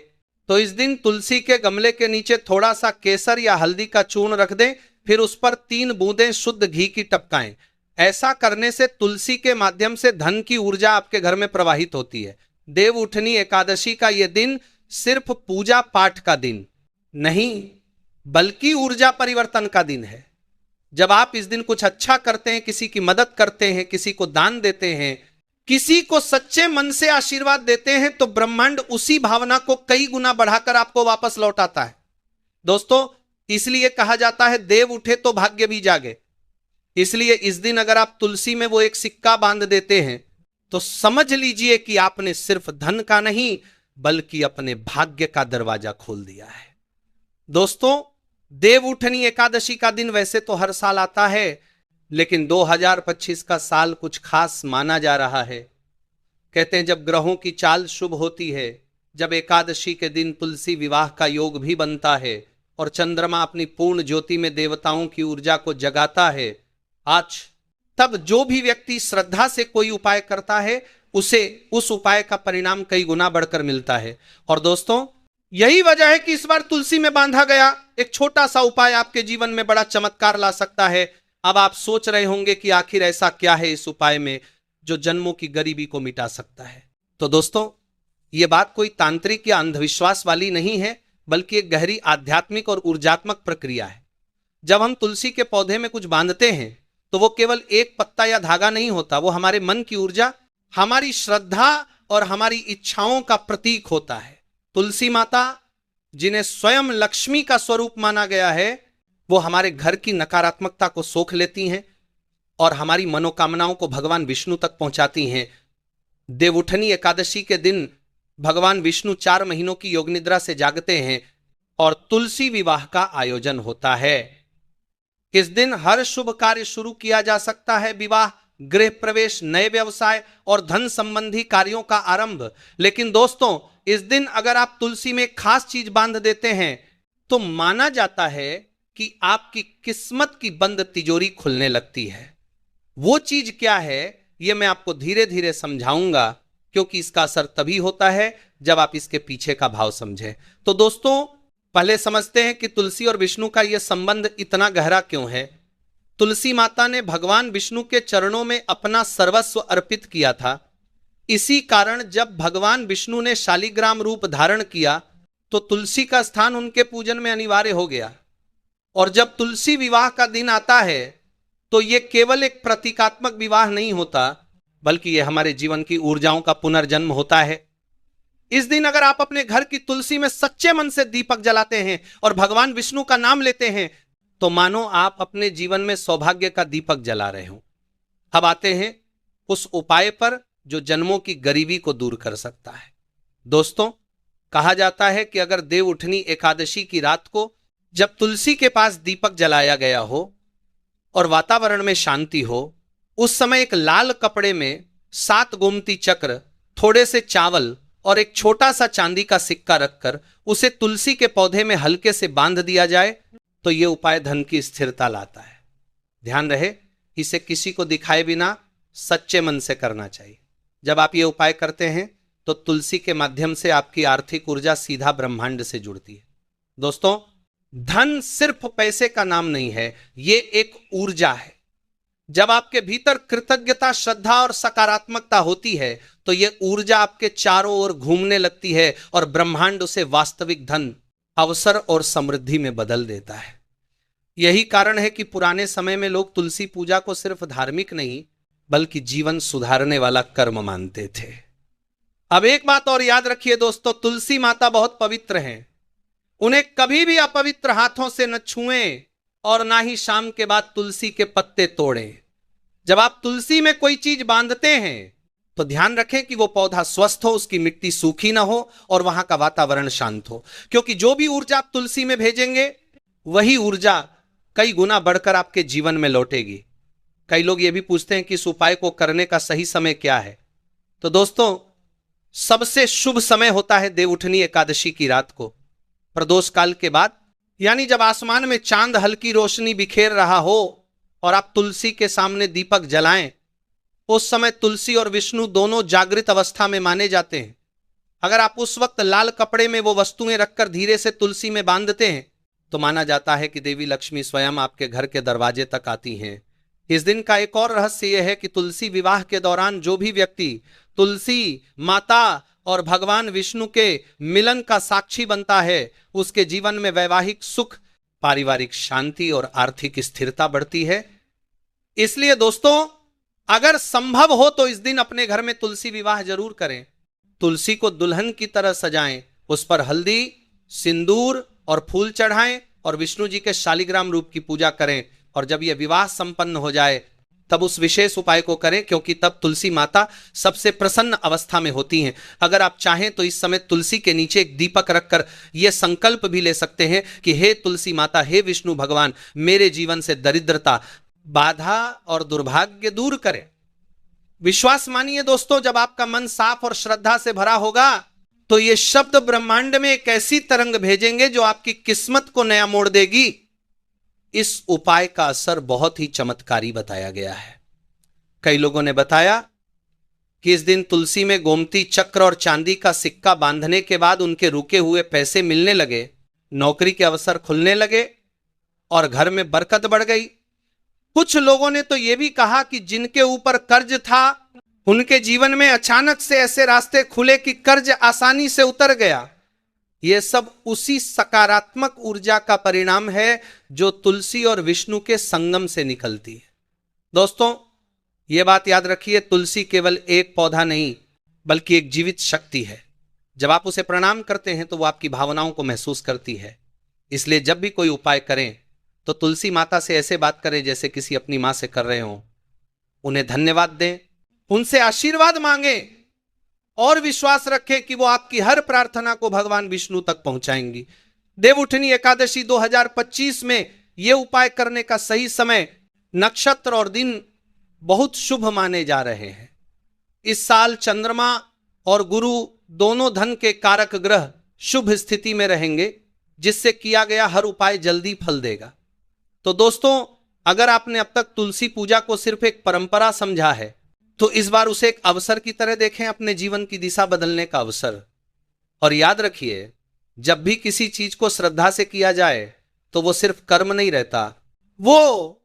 तो इस दिन तुलसी के गमले के नीचे थोड़ा सा केसर या हल्दी का चूर्ण रख दें, फिर उस पर 3 बूंदें शुद्ध घी की टपकाएं। ऐसा करने से तुलसी के माध्यम से धन की ऊर्जा आपके घर में प्रवाहित होती है। देवउठनी एकादशी का यह दिन सिर्फ पूजा पाठ का दिन नहीं, बल्कि ऊर्जा परिवर्तन का दिन है। जब आप इस दिन कुछ अच्छा करते हैं, किसी की मदद करते हैं, किसी को दान देते हैं, किसी को सच्चे मन से आशीर्वाद देते हैं, तो ब्रह्मांड उसी भावना को कई गुना बढ़ाकर आपको वापस लौटाता है। दोस्तों, इसलिए कहा जाता है देव उठे तो भाग्य भी जागे। इसलिए इस दिन अगर आप तुलसी में वो एक सिक्का बांध देते हैं, तो समझ लीजिए कि आपने सिर्फ धन का नहीं बल्कि अपने भाग्य का दरवाजा खोल दिया है। दोस्तों, देवउठनी एकादशी का दिन वैसे तो हर साल आता है, लेकिन 2025 का साल कुछ खास माना जा रहा है। कहते हैं जब ग्रहों की चाल शुभ होती है, जब एकादशी के दिन तुलसी विवाह का योग भी बनता है और चंद्रमा अपनी पूर्ण ज्योति में देवताओं की ऊर्जा को जगाता है, आज तब जो भी व्यक्ति श्रद्धा से कोई उपाय करता है, उसे उस उपाय का परिणाम कई गुना बढ़कर मिलता है। और दोस्तों, यही वजह है कि इस बार तुलसी में बांधा गया एक छोटा सा उपाय आपके जीवन में बड़ा चमत्कार ला सकता है। अब आप सोच रहे होंगे कि आखिर ऐसा क्या है इस उपाय में जो जन्मों की गरीबी को मिटा सकता है। तो दोस्तों, यह बात कोई तांत्रिक या अंधविश्वास वाली नहीं है, बल्कि एक गहरी आध्यात्मिक और ऊर्जात्मक प्रक्रिया है। जब हम तुलसी के पौधे में कुछ बांधते हैं, तो वो केवल एक पत्ता या धागा नहीं होता, वो हमारे मन की ऊर्जा, हमारी श्रद्धा और हमारी इच्छाओं का प्रतीक होता है। तुलसी माता, जिन्हें स्वयं लक्ष्मी का स्वरूप माना गया है, वो हमारे घर की नकारात्मकता को सोख लेती हैं और हमारी मनोकामनाओं को भगवान विष्णु तक पहुंचाती हैं। देवउठनी एकादशी के दिन भगवान विष्णु 4 महीनों की योग निद्रा से जागते हैं और तुलसी विवाह का आयोजन होता है। इस दिन हर शुभ कार्य शुरू किया जा सकता है, विवाह, गृह प्रवेश, नए व्यवसाय और धन संबंधी कार्यों का आरंभ। लेकिन दोस्तों, इस दिन अगर आप तुलसी में खास चीज बांध देते हैं, तो माना जाता है कि आपकी किस्मत की बंद तिजोरी खुलने लगती है। वो चीज क्या है, यह मैं आपको धीरे धीरे समझाऊंगा, क्योंकि इसका असर तभी होता है जब आप इसके पीछे का भाव समझें। तो दोस्तों, पहले समझते हैं कि तुलसी और विष्णु का यह संबंध इतना गहरा क्यों है। तुलसी माता ने भगवान विष्णु के चरणों में अपना सर्वस्व अर्पित किया था। इसी कारण जब भगवान विष्णु ने शालिग्राम रूप धारण किया, तो तुलसी का स्थान उनके पूजन में अनिवार्य हो गया। और जब तुलसी विवाह का दिन आता है, तो यह केवल एक प्रतीकात्मक विवाह नहीं होता, बल्कि यह हमारे जीवन की ऊर्जाओं का पुनर्जन्म होता है। इस दिन अगर आप अपने घर की तुलसी में सच्चे मन से दीपक जलाते हैं और भगवान विष्णु का नाम लेते हैं, तो मानो आप अपने जीवन में सौभाग्य का दीपक जला रहे हो। अब आते हैं उस उपाय पर जो जन्मों की गरीबी को दूर कर सकता है। दोस्तों, कहा जाता है कि अगर देवउठनी एकादशी की रात को जब तुलसी के पास दीपक जलाया गया हो और वातावरण में शांति हो, उस समय एक लाल कपड़े में 7 गोमती चक्र, थोड़े से चावल और एक छोटा सा चांदी का सिक्का रखकर उसे तुलसी के पौधे में हल्के से बांध दिया जाए तो यह उपाय धन की स्थिरता लाता है। ध्यान रहे, इसे किसी को दिखाए बिना सच्चे मन से करना चाहिए। जब आप ये उपाय करते हैं तो तुलसी के माध्यम से आपकी आर्थिक ऊर्जा सीधा ब्रह्मांड से जुड़ती है। दोस्तों, धन सिर्फ पैसे का नाम नहीं है, ये एक ऊर्जा है। जब आपके भीतर कृतज्ञता, श्रद्धा और सकारात्मकता होती है तो यह ऊर्जा आपके चारों ओर घूमने लगती है और ब्रह्मांड उसे वास्तविक धन, अवसर और समृद्धि में बदल देता है। यही कारण है कि पुराने समय में लोग तुलसी पूजा को सिर्फ धार्मिक नहीं बल्कि जीवन सुधारने वाला कर्म मानते थे। अब एक बात और याद रखिए दोस्तों, तुलसी माता बहुत पवित्र हैं। उन्हें कभी भी अपवित्र हाथों से न छुएं और ना ही शाम के बाद तुलसी के पत्ते तोड़ें। जब आप तुलसी में कोई चीज बांधते हैं तो ध्यान रखें कि वो पौधा स्वस्थ हो, उसकी मिट्टी सूखी ना हो और वहां का वातावरण शांत हो, क्योंकि जो भी ऊर्जा आप तुलसी में भेजेंगे वही ऊर्जा कई गुना बढ़कर आपके जीवन में लौटेगी। कई लोग ये भी पूछते हैं कि इस उपाय को करने का सही समय क्या है। तो दोस्तों, सबसे शुभ समय होता है देवउठनी एकादशी की रात को, प्रदोष काल के बाद, यानी जब आसमान में चांद हल्की रोशनी बिखेर रहा हो और आप तुलसी के सामने दीपक जलाएं। उस समय तुलसी और विष्णु दोनों जागृत अवस्था में माने जाते हैं। अगर आप उस वक्त लाल कपड़े में वो वस्तुएं रखकर धीरे से तुलसी में बांधते हैं तो माना जाता है कि देवी लक्ष्मी स्वयं आपके घर के दरवाजे तक आती हैं। इस दिन का एक और रहस्य यह है कि तुलसी विवाह के दौरान जो भी व्यक्ति तुलसी माता और भगवान विष्णु के मिलन का साक्षी बनता है उसके जीवन में वैवाहिक सुख, पारिवारिक शांति और आर्थिक स्थिरता बढ़ती है। इसलिए दोस्तों, अगर संभव हो तो इस दिन अपने घर में तुलसी विवाह जरूर करें। तुलसी को दुल्हन की तरह सजाएं, उस पर हल्दी, सिंदूर और फूल चढ़ाएं और विष्णु जी के शालिग्राम रूप की पूजा करें। और जब यह विवाह संपन्न हो जाए तब उस विशेष उपाय को करें, क्योंकि तब तुलसी माता सबसे प्रसन्न अवस्था में होती हैं। अगर आप चाहें तो इस समय तुलसी के नीचे एक दीपक रखकर यह संकल्प भी ले सकते हैं कि हे तुलसी माता, हे विष्णु भगवान, मेरे जीवन से दरिद्रता, बाधा और दुर्भाग्य दूर करें। विश्वास मानिए दोस्तों, जब आपका मन साफ और श्रद्धा से भरा होगा तो ये शब्द ब्रह्मांड में एक ऐसी तरंग भेजेंगे जो आपकी किस्मत को नया मोड़ देगी। इस उपाय का असर बहुत ही चमत्कारी बताया गया है। कई लोगों ने बताया कि इस दिन तुलसी में गोमती चक्र और चांदी का सिक्का बांधने के बाद उनके रुके हुए पैसे मिलने लगे, नौकरी के अवसर खुलने लगे और घर में बरकत बढ़ गई। कुछ लोगों ने तो यह भी कहा कि जिनके ऊपर कर्ज था उनके जीवन में अचानक से ऐसे रास्ते खुले कि कर्ज आसानी से उतर गया। यह सब उसी सकारात्मक ऊर्जा का परिणाम है जो तुलसी और विष्णु के संगम से निकलती है। दोस्तों, यह बात याद रखिए, तुलसी केवल एक पौधा नहीं बल्कि एक जीवित शक्ति है। जब आप उसे प्रणाम करते हैं तो वो आपकी भावनाओं को महसूस करती है। इसलिए जब भी कोई उपाय करें तो तुलसी माता से ऐसे बात करें जैसे किसी अपनी मां से कर रहे हों। उन्हें धन्यवाद दें, उनसे आशीर्वाद मांगें और विश्वास रखें कि वो आपकी हर प्रार्थना को भगवान विष्णु तक पहुंचाएंगी। देवउठनी एकादशी 2025 में यह उपाय करने का सही समय, नक्षत्र और दिन बहुत शुभ माने जा रहे हैं। इस साल चंद्रमा और गुरु दोनों धन के कारक ग्रह शुभ स्थिति में रहेंगे, जिससे किया गया हर उपाय जल्दी फल देगा। तो दोस्तों, अगर आपने अब तक तुलसी पूजा को सिर्फ एक परंपरा समझा है तो इस बार उसे एक अवसर की तरह देखें, अपने जीवन की दिशा बदलने का अवसर। और याद रखिए, जब भी किसी चीज को श्रद्धा से किया जाए तो वो सिर्फ कर्म नहीं रहता, वो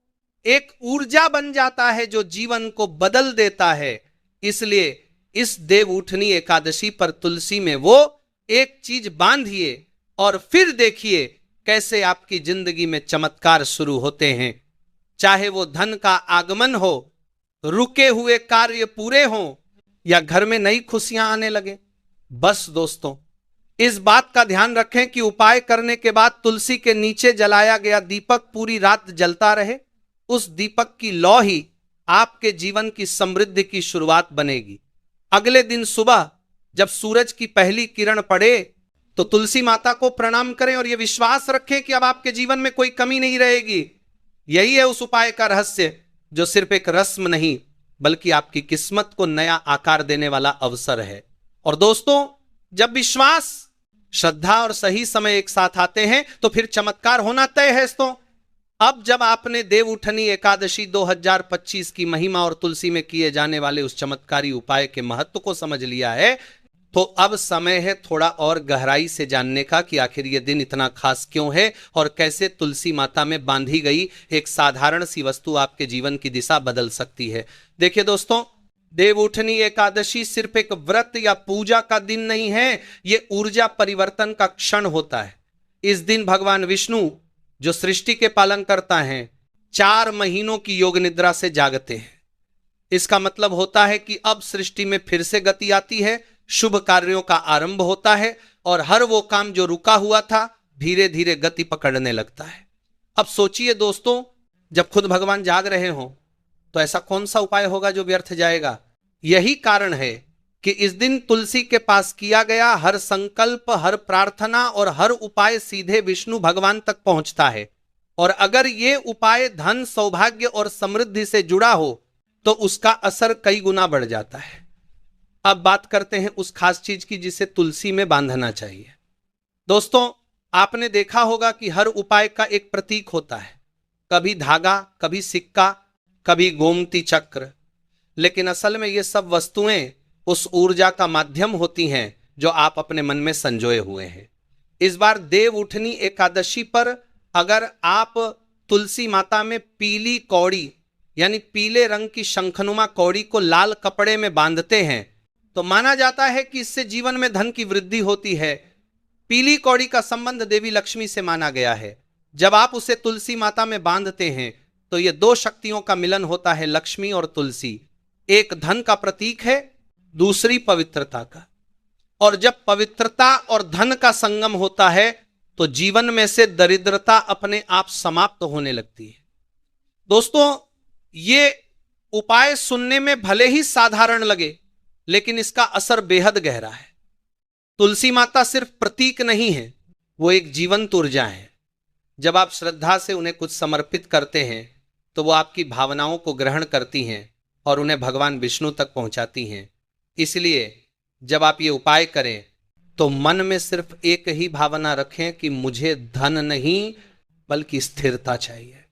एक ऊर्जा बन जाता है जो जीवन को बदल देता है। इसलिए इस देवउठनी एकादशी पर तुलसी में वो एक चीज बांधिए और फिर देखिए कैसे आपकी जिंदगी में चमत्कार शुरू होते हैं। चाहे वो धन का आगमन हो, रुके हुए कार्य पूरे हों या घर में नई खुशियां आने लगे। बस दोस्तों, इस बात का ध्यान रखें कि उपाय करने के बाद तुलसी के नीचे जलाया गया दीपक पूरी रात जलता रहे। उस दीपक की लौ ही आपके जीवन की समृद्धि की शुरुआत बनेगी। अगले दिन सुबह जब सूरज की पहली किरण पड़े तो तुलसी माता को प्रणाम करें और यह विश्वास रखें कि अब आपके जीवन में कोई कमी नहीं रहेगी। यही है उस उपाय का रहस्य, जो सिर्फ एक रस्म नहीं बल्कि आपकी किस्मत को नया आकार देने वाला अवसर है। और दोस्तों, जब विश्वास, श्रद्धा और सही समय एक साथ आते हैं तो फिर चमत्कार होना तय है। तो अब जब आपने देवउठनी एकादशी 2025 की महिमा और तुलसी में किए जाने वाले उस चमत्कारी उपाय के महत्व को समझ लिया है, तो अब समय है थोड़ा और गहराई से जानने का कि आखिर यह दिन इतना खास क्यों है और कैसे तुलसी माता में बांधी गई एक साधारण सी वस्तु आपके जीवन की दिशा बदल सकती है। देखिए दोस्तों, देवउठनी एकादशी सिर्फ एक व्रत या पूजा का दिन नहीं है, यह ऊर्जा परिवर्तन का क्षण होता है। इस दिन भगवान विष्णु, जो सृष्टि के पालन करता है, 4 महीनों की योग निद्रा से जागते हैं। इसका मतलब होता है कि अब सृष्टि में फिर से गति आती है, शुभ कार्यों का आरंभ होता है और हर वो काम जो रुका हुआ था धीरे धीरे गति पकड़ने लगता है। अब सोचिए दोस्तों, जब खुद भगवान जाग रहे हो तो ऐसा कौन सा उपाय होगा जो व्यर्थ जाएगा। यही कारण है कि इस दिन तुलसी के पास किया गया हर संकल्प, हर प्रार्थना और हर उपाय सीधे विष्णु भगवान तक पहुंचता है। और अगर ये उपाय धन, सौभाग्य और समृद्धि से जुड़ा हो तो उसका असर कई गुना बढ़ जाता है। अब बात करते हैं उस खास चीज की जिसे तुलसी में बांधना चाहिए। दोस्तों, आपने देखा होगा कि हर उपाय का एक प्रतीक होता है, कभी धागा, कभी सिक्का, कभी गोमती चक्र। लेकिन असल में ये सब वस्तुएं उस ऊर्जा का माध्यम होती हैं जो आप अपने मन में संजोए हुए हैं। इस बार देवउठनी एकादशी पर अगर आप तुलसी माता में पीली कौड़ी यानी पीले रंग की शंखनुमा कौड़ी को लाल कपड़े में बांधते हैं तो माना जाता है कि इससे जीवन में धन की वृद्धि होती है। पीली कौड़ी का संबंध देवी लक्ष्मी से माना गया है। जब आप उसे तुलसी माता में बांधते हैं तो यह 2 शक्तियों का मिलन होता है, लक्ष्मी और तुलसी। एक धन का प्रतीक है, दूसरी पवित्रता का। और जब पवित्रता और धन का संगम होता है तो जीवन में से दरिद्रता अपने आप समाप्त होने लगती है। दोस्तों, ये उपाय सुनने में भले ही साधारण लगे लेकिन इसका असर बेहद गहरा है। तुलसी माता सिर्फ प्रतीक नहीं है, वो एक जीवंत ऊर्जा है। जब आप श्रद्धा से उन्हें कुछ समर्पित करते हैं तो वो आपकी भावनाओं को ग्रहण करती हैं और उन्हें भगवान विष्णु तक पहुंचाती हैं। इसलिए जब आप ये उपाय करें तो मन में सिर्फ एक ही भावना रखें कि मुझे धन नहीं बल्कि स्थिरता चाहिए,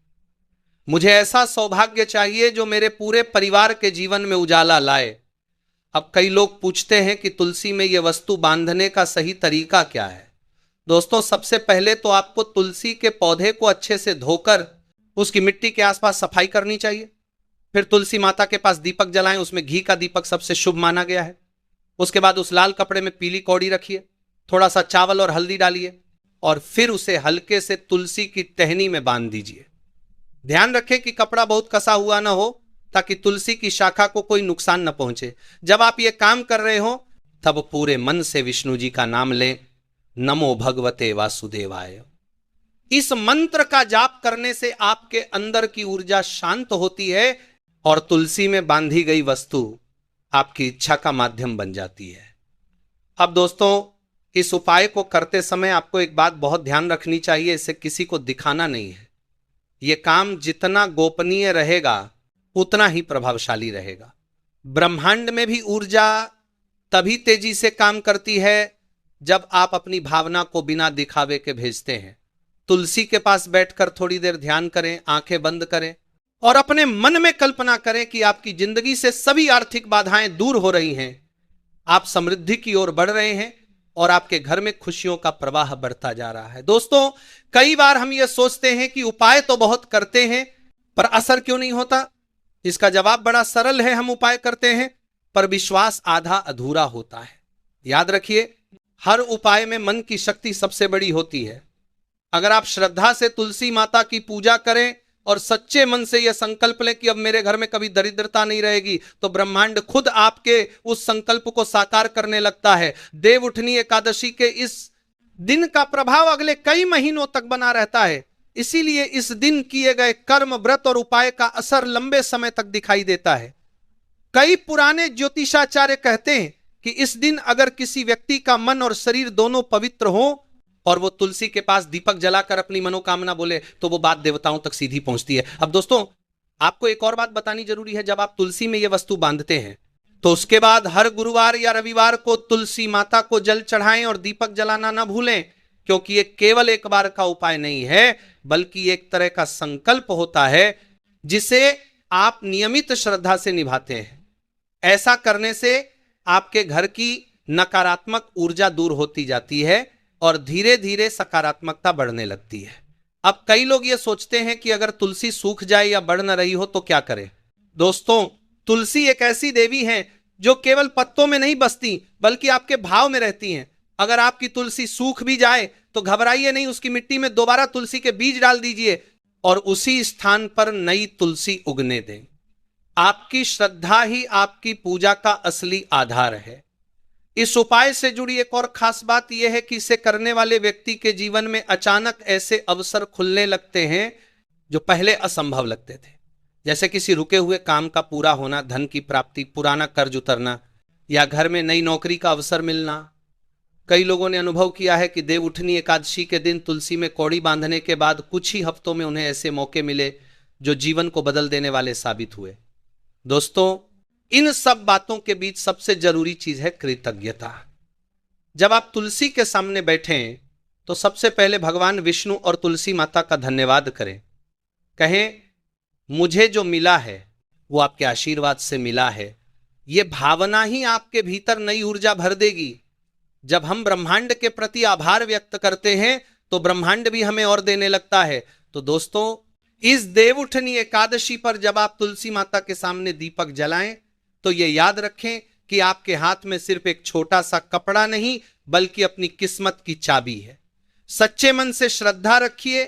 मुझे ऐसा सौभाग्य चाहिए जो मेरे पूरे परिवार के जीवन में उजाला लाए। अब कई लोग पूछते हैं कि तुलसी में यह वस्तु बांधने का सही तरीका क्या है। दोस्तों, सबसे पहले तो आपको तुलसी के पौधे को अच्छे से धोकर उसकी मिट्टी के आसपास सफाई करनी चाहिए। फिर तुलसी माता के पास दीपक जलाएं, उसमें घी का दीपक सबसे शुभ माना गया है। उसके बाद उस लाल कपड़े में पीली कौड़ी रखिए, थोड़ा सा चावल और हल्दी डालिए और फिर उसे हल्के से तुलसी की टहनी में बांध दीजिए। ध्यान रखें कि कपड़ा बहुत कसा हुआ ना हो ताकि तुलसी की शाखा को कोई नुकसान न पहुंचे। जब आप ये काम कर रहे हो तब पूरे मन से विष्णु जी का नाम लें, नमो भगवते वासुदेवाय। इस मंत्र का जाप करने से आपके अंदर की ऊर्जा शांत होती है और तुलसी में बांधी गई वस्तु आपकी इच्छा का माध्यम बन जाती है। अब दोस्तों, इस उपाय को करते समय आपको एक बात बहुत ध्यान रखनी चाहिए, इसे किसी को दिखाना नहीं है। यह काम जितना गोपनीय रहेगा उतना ही प्रभावशाली रहेगा। ब्रह्मांड में भी ऊर्जा तभी तेजी से काम करती है जब आप अपनी भावना को बिना दिखावे के भेजते हैं। तुलसी के पास बैठकर थोड़ी देर ध्यान करें, आंखें बंद करें और अपने मन में कल्पना करें कि आपकी जिंदगी से सभी आर्थिक बाधाएं दूर हो रही हैं, आप समृद्धि की ओर बढ़ रहे हैं और आपके घर में खुशियों का प्रवाह बढ़ता जा रहा है। दोस्तों, कई बार हम ये सोचते हैं कि उपाय तो बहुत करते हैं पर असर क्यों नहीं होता। इसका जवाब बड़ा सरल है, हम उपाय करते हैं पर विश्वास आधा अधूरा होता है। याद रखिए, हर उपाय में मन की शक्ति सबसे बड़ी होती है। अगर आप श्रद्धा से तुलसी माता की पूजा करें और सच्चे मन से यह संकल्प लें कि अब मेरे घर में कभी दरिद्रता नहीं रहेगी, तो ब्रह्मांड खुद आपके उस संकल्प को साकार करने लगता है। देवउठनी एकादशी के इस दिन का प्रभाव अगले कई महीनों तक बना रहता है। इसीलिए इस दिन किए गए कर्म, व्रत और उपाय का असर लंबे समय तक दिखाई देता है। कई पुराने ज्योतिषाचार्य कहते हैं कि इस दिन अगर किसी व्यक्ति का मन और शरीर दोनों पवित्र हो और वो तुलसी के पास दीपक जलाकर अपनी मनोकामना बोले तो वो बात देवताओं तक सीधी पहुंचती है। अब दोस्तों, आपको एक और बात बतानी जरूरी है। जब आप तुलसी में ये वस्तु बांधते हैं तो उसके बाद हर गुरुवार या रविवार को तुलसी माता को जल चढ़ाएं और दीपक जलाना ना भूलें, क्योंकि ये केवल एक बार का उपाय नहीं है, बल्कि एक तरह का संकल्प होता है जिसे आप नियमित श्रद्धा से निभाते हैं। ऐसा करने से आपके घर की नकारात्मक ऊर्जा दूर होती जाती है और धीरे धीरे सकारात्मकता बढ़ने लगती है। अब कई लोग ये सोचते हैं कि अगर तुलसी सूख जाए या बढ़ न रही हो तो क्या करें। दोस्तों, तुलसी एक ऐसी देवी है जो केवल पत्तों में नहीं बसती बल्कि आपके भाव में रहती हैं। अगर आपकी तुलसी सूख भी जाए तो घबराइए नहीं, उसकी मिट्टी में दोबारा तुलसी के बीज डाल दीजिए और उसी स्थान पर नई तुलसी उगने दें। आपकी श्रद्धा ही आपकी पूजा का असली आधार है। इस उपाय से जुड़ी एक और खास बात यह है कि इसे करने वाले व्यक्ति के जीवन में अचानक ऐसे अवसर खुलने लगते हैं जो पहले असंभव लगते थे, जैसे किसी रुके हुए काम का पूरा होना, धन की प्राप्ति, पुराना कर्ज उतरना या घर में नई नौकरी का अवसर मिलना। कई लोगों ने अनुभव किया है कि देवउठनी एकादशी के दिन तुलसी में कौड़ी बांधने के बाद कुछ ही हफ्तों में उन्हें ऐसे मौके मिले जो जीवन को बदल देने वाले साबित हुए। दोस्तों, इन सब बातों के बीच सबसे जरूरी चीज है कृतज्ञता। जब आप तुलसी के सामने बैठें तो सबसे पहले भगवान विष्णु और तुलसी माता का धन्यवाद करें। कहें, मुझे जो मिला है वो आपके आशीर्वाद से मिला है। ये भावना ही आपके भीतर नई ऊर्जा भर देगी। जब हम ब्रह्मांड के प्रति आभार व्यक्त करते हैं तो ब्रह्मांड भी हमें और देने लगता है। तो दोस्तों, इस देवउठनी एकादशी पर जब आप तुलसी माता के सामने दीपक जलाएं तो ये याद रखें कि आपके हाथ में सिर्फ एक छोटा सा कपड़ा नहीं बल्कि अपनी किस्मत की चाबी है। सच्चे मन से श्रद्धा रखिए,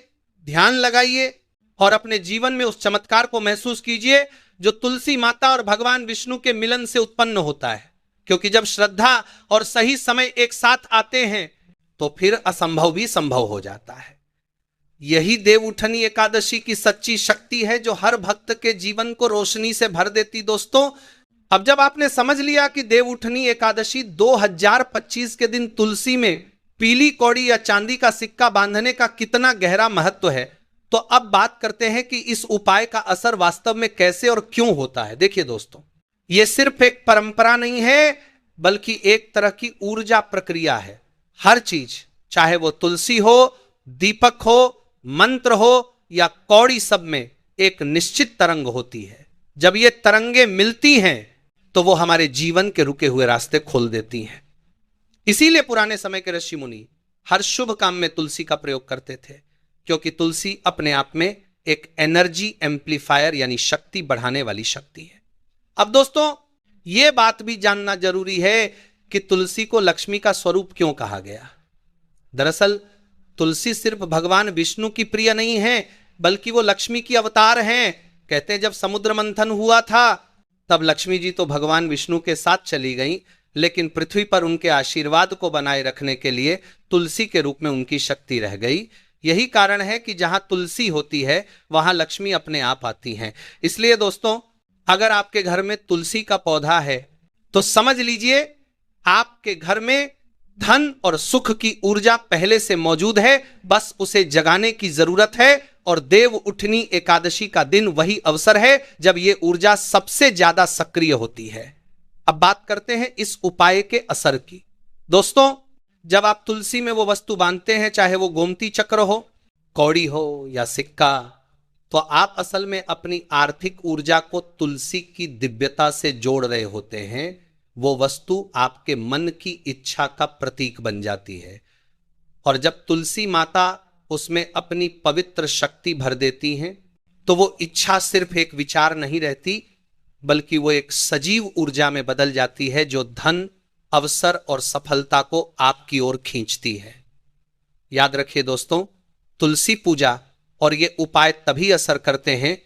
ध्यान लगाइए और अपने जीवन में उस चमत्कार को महसूस कीजिए जो तुलसी माता और भगवान विष्णु के मिलन से उत्पन्न होता है। क्योंकि जब श्रद्धा और सही समय एक साथ आते हैं तो फिर असंभव भी संभव हो जाता है। यही देवउठनी एकादशी की सच्ची शक्ति है जो हर भक्त के जीवन को रोशनी से भर देती। दोस्तों, अब जब आपने समझ लिया कि देवउठनी एकादशी 2025 के दिन तुलसी में पीली कौड़ी या चांदी का सिक्का बांधने का कितना गहरा महत्व है, तो अब बात करते हैं कि इस उपाय का असर वास्तव में कैसे और क्यों होता है। देखिए दोस्तों, यह सिर्फ एक परंपरा नहीं है बल्कि एक तरह की ऊर्जा प्रक्रिया है। हर चीज, चाहे वो तुलसी हो, दीपक हो, मंत्र हो या कौड़ी, सब में एक निश्चित तरंग होती है। जब ये तरंगे मिलती हैं तो वो हमारे जीवन के रुके हुए रास्ते खोल देती हैं। इसीलिए पुराने समय के ऋषि मुनि हर शुभ काम में तुलसी का प्रयोग करते थे, क्योंकि तुलसी अपने आप में एक एनर्जी एम्पलीफायर यानी शक्ति बढ़ाने वाली शक्ति है। अब दोस्तों, यह बात भी जानना जरूरी है कि तुलसी को लक्ष्मी का स्वरूप क्यों कहा गया। दरअसल तुलसी सिर्फ भगवान विष्णु की प्रिय नहीं है बल्कि वो लक्ष्मी की अवतार हैं। कहते हैं जब समुद्र मंथन हुआ था तब लक्ष्मी जी तो भगवान विष्णु के साथ चली गई, लेकिन पृथ्वी पर उनके आशीर्वाद को बनाए रखने के लिए तुलसी के रूप में उनकी शक्ति रह गई। यही कारण है कि जहां तुलसी होती है वहां लक्ष्मी अपने आप आती हैं। इसलिए दोस्तों, अगर आपके घर में तुलसी का पौधा है तो समझ लीजिए आपके घर में धन और सुख की ऊर्जा पहले से मौजूद है, बस उसे जगाने की जरूरत है। और देवउठनी एकादशी का दिन वही अवसर है जब यह ऊर्जा सबसे ज्यादा सक्रिय होती है। अब बात करते हैं इस उपाय के असर की। दोस्तों, जब आप तुलसी में वो वस्तु बांधते हैं, चाहे वो गोमती चक्र हो, कौड़ी हो या सिक्का, तो आप असल में अपनी आर्थिक ऊर्जा को तुलसी की दिव्यता से जोड़ रहे होते हैं। वो वस्तु आपके मन की इच्छा का प्रतीक बन जाती है और जब तुलसी माता उसमें अपनी पवित्र शक्ति भर देती हैं तो वो इच्छा सिर्फ एक विचार नहीं रहती बल्कि वो एक सजीव ऊर्जा में बदल जाती है जो धन, अवसर और सफलता को आपकी ओर खींचती है। याद रखिए दोस्तों, तुलसी पूजा और ये उपाय तभी असर करते हैं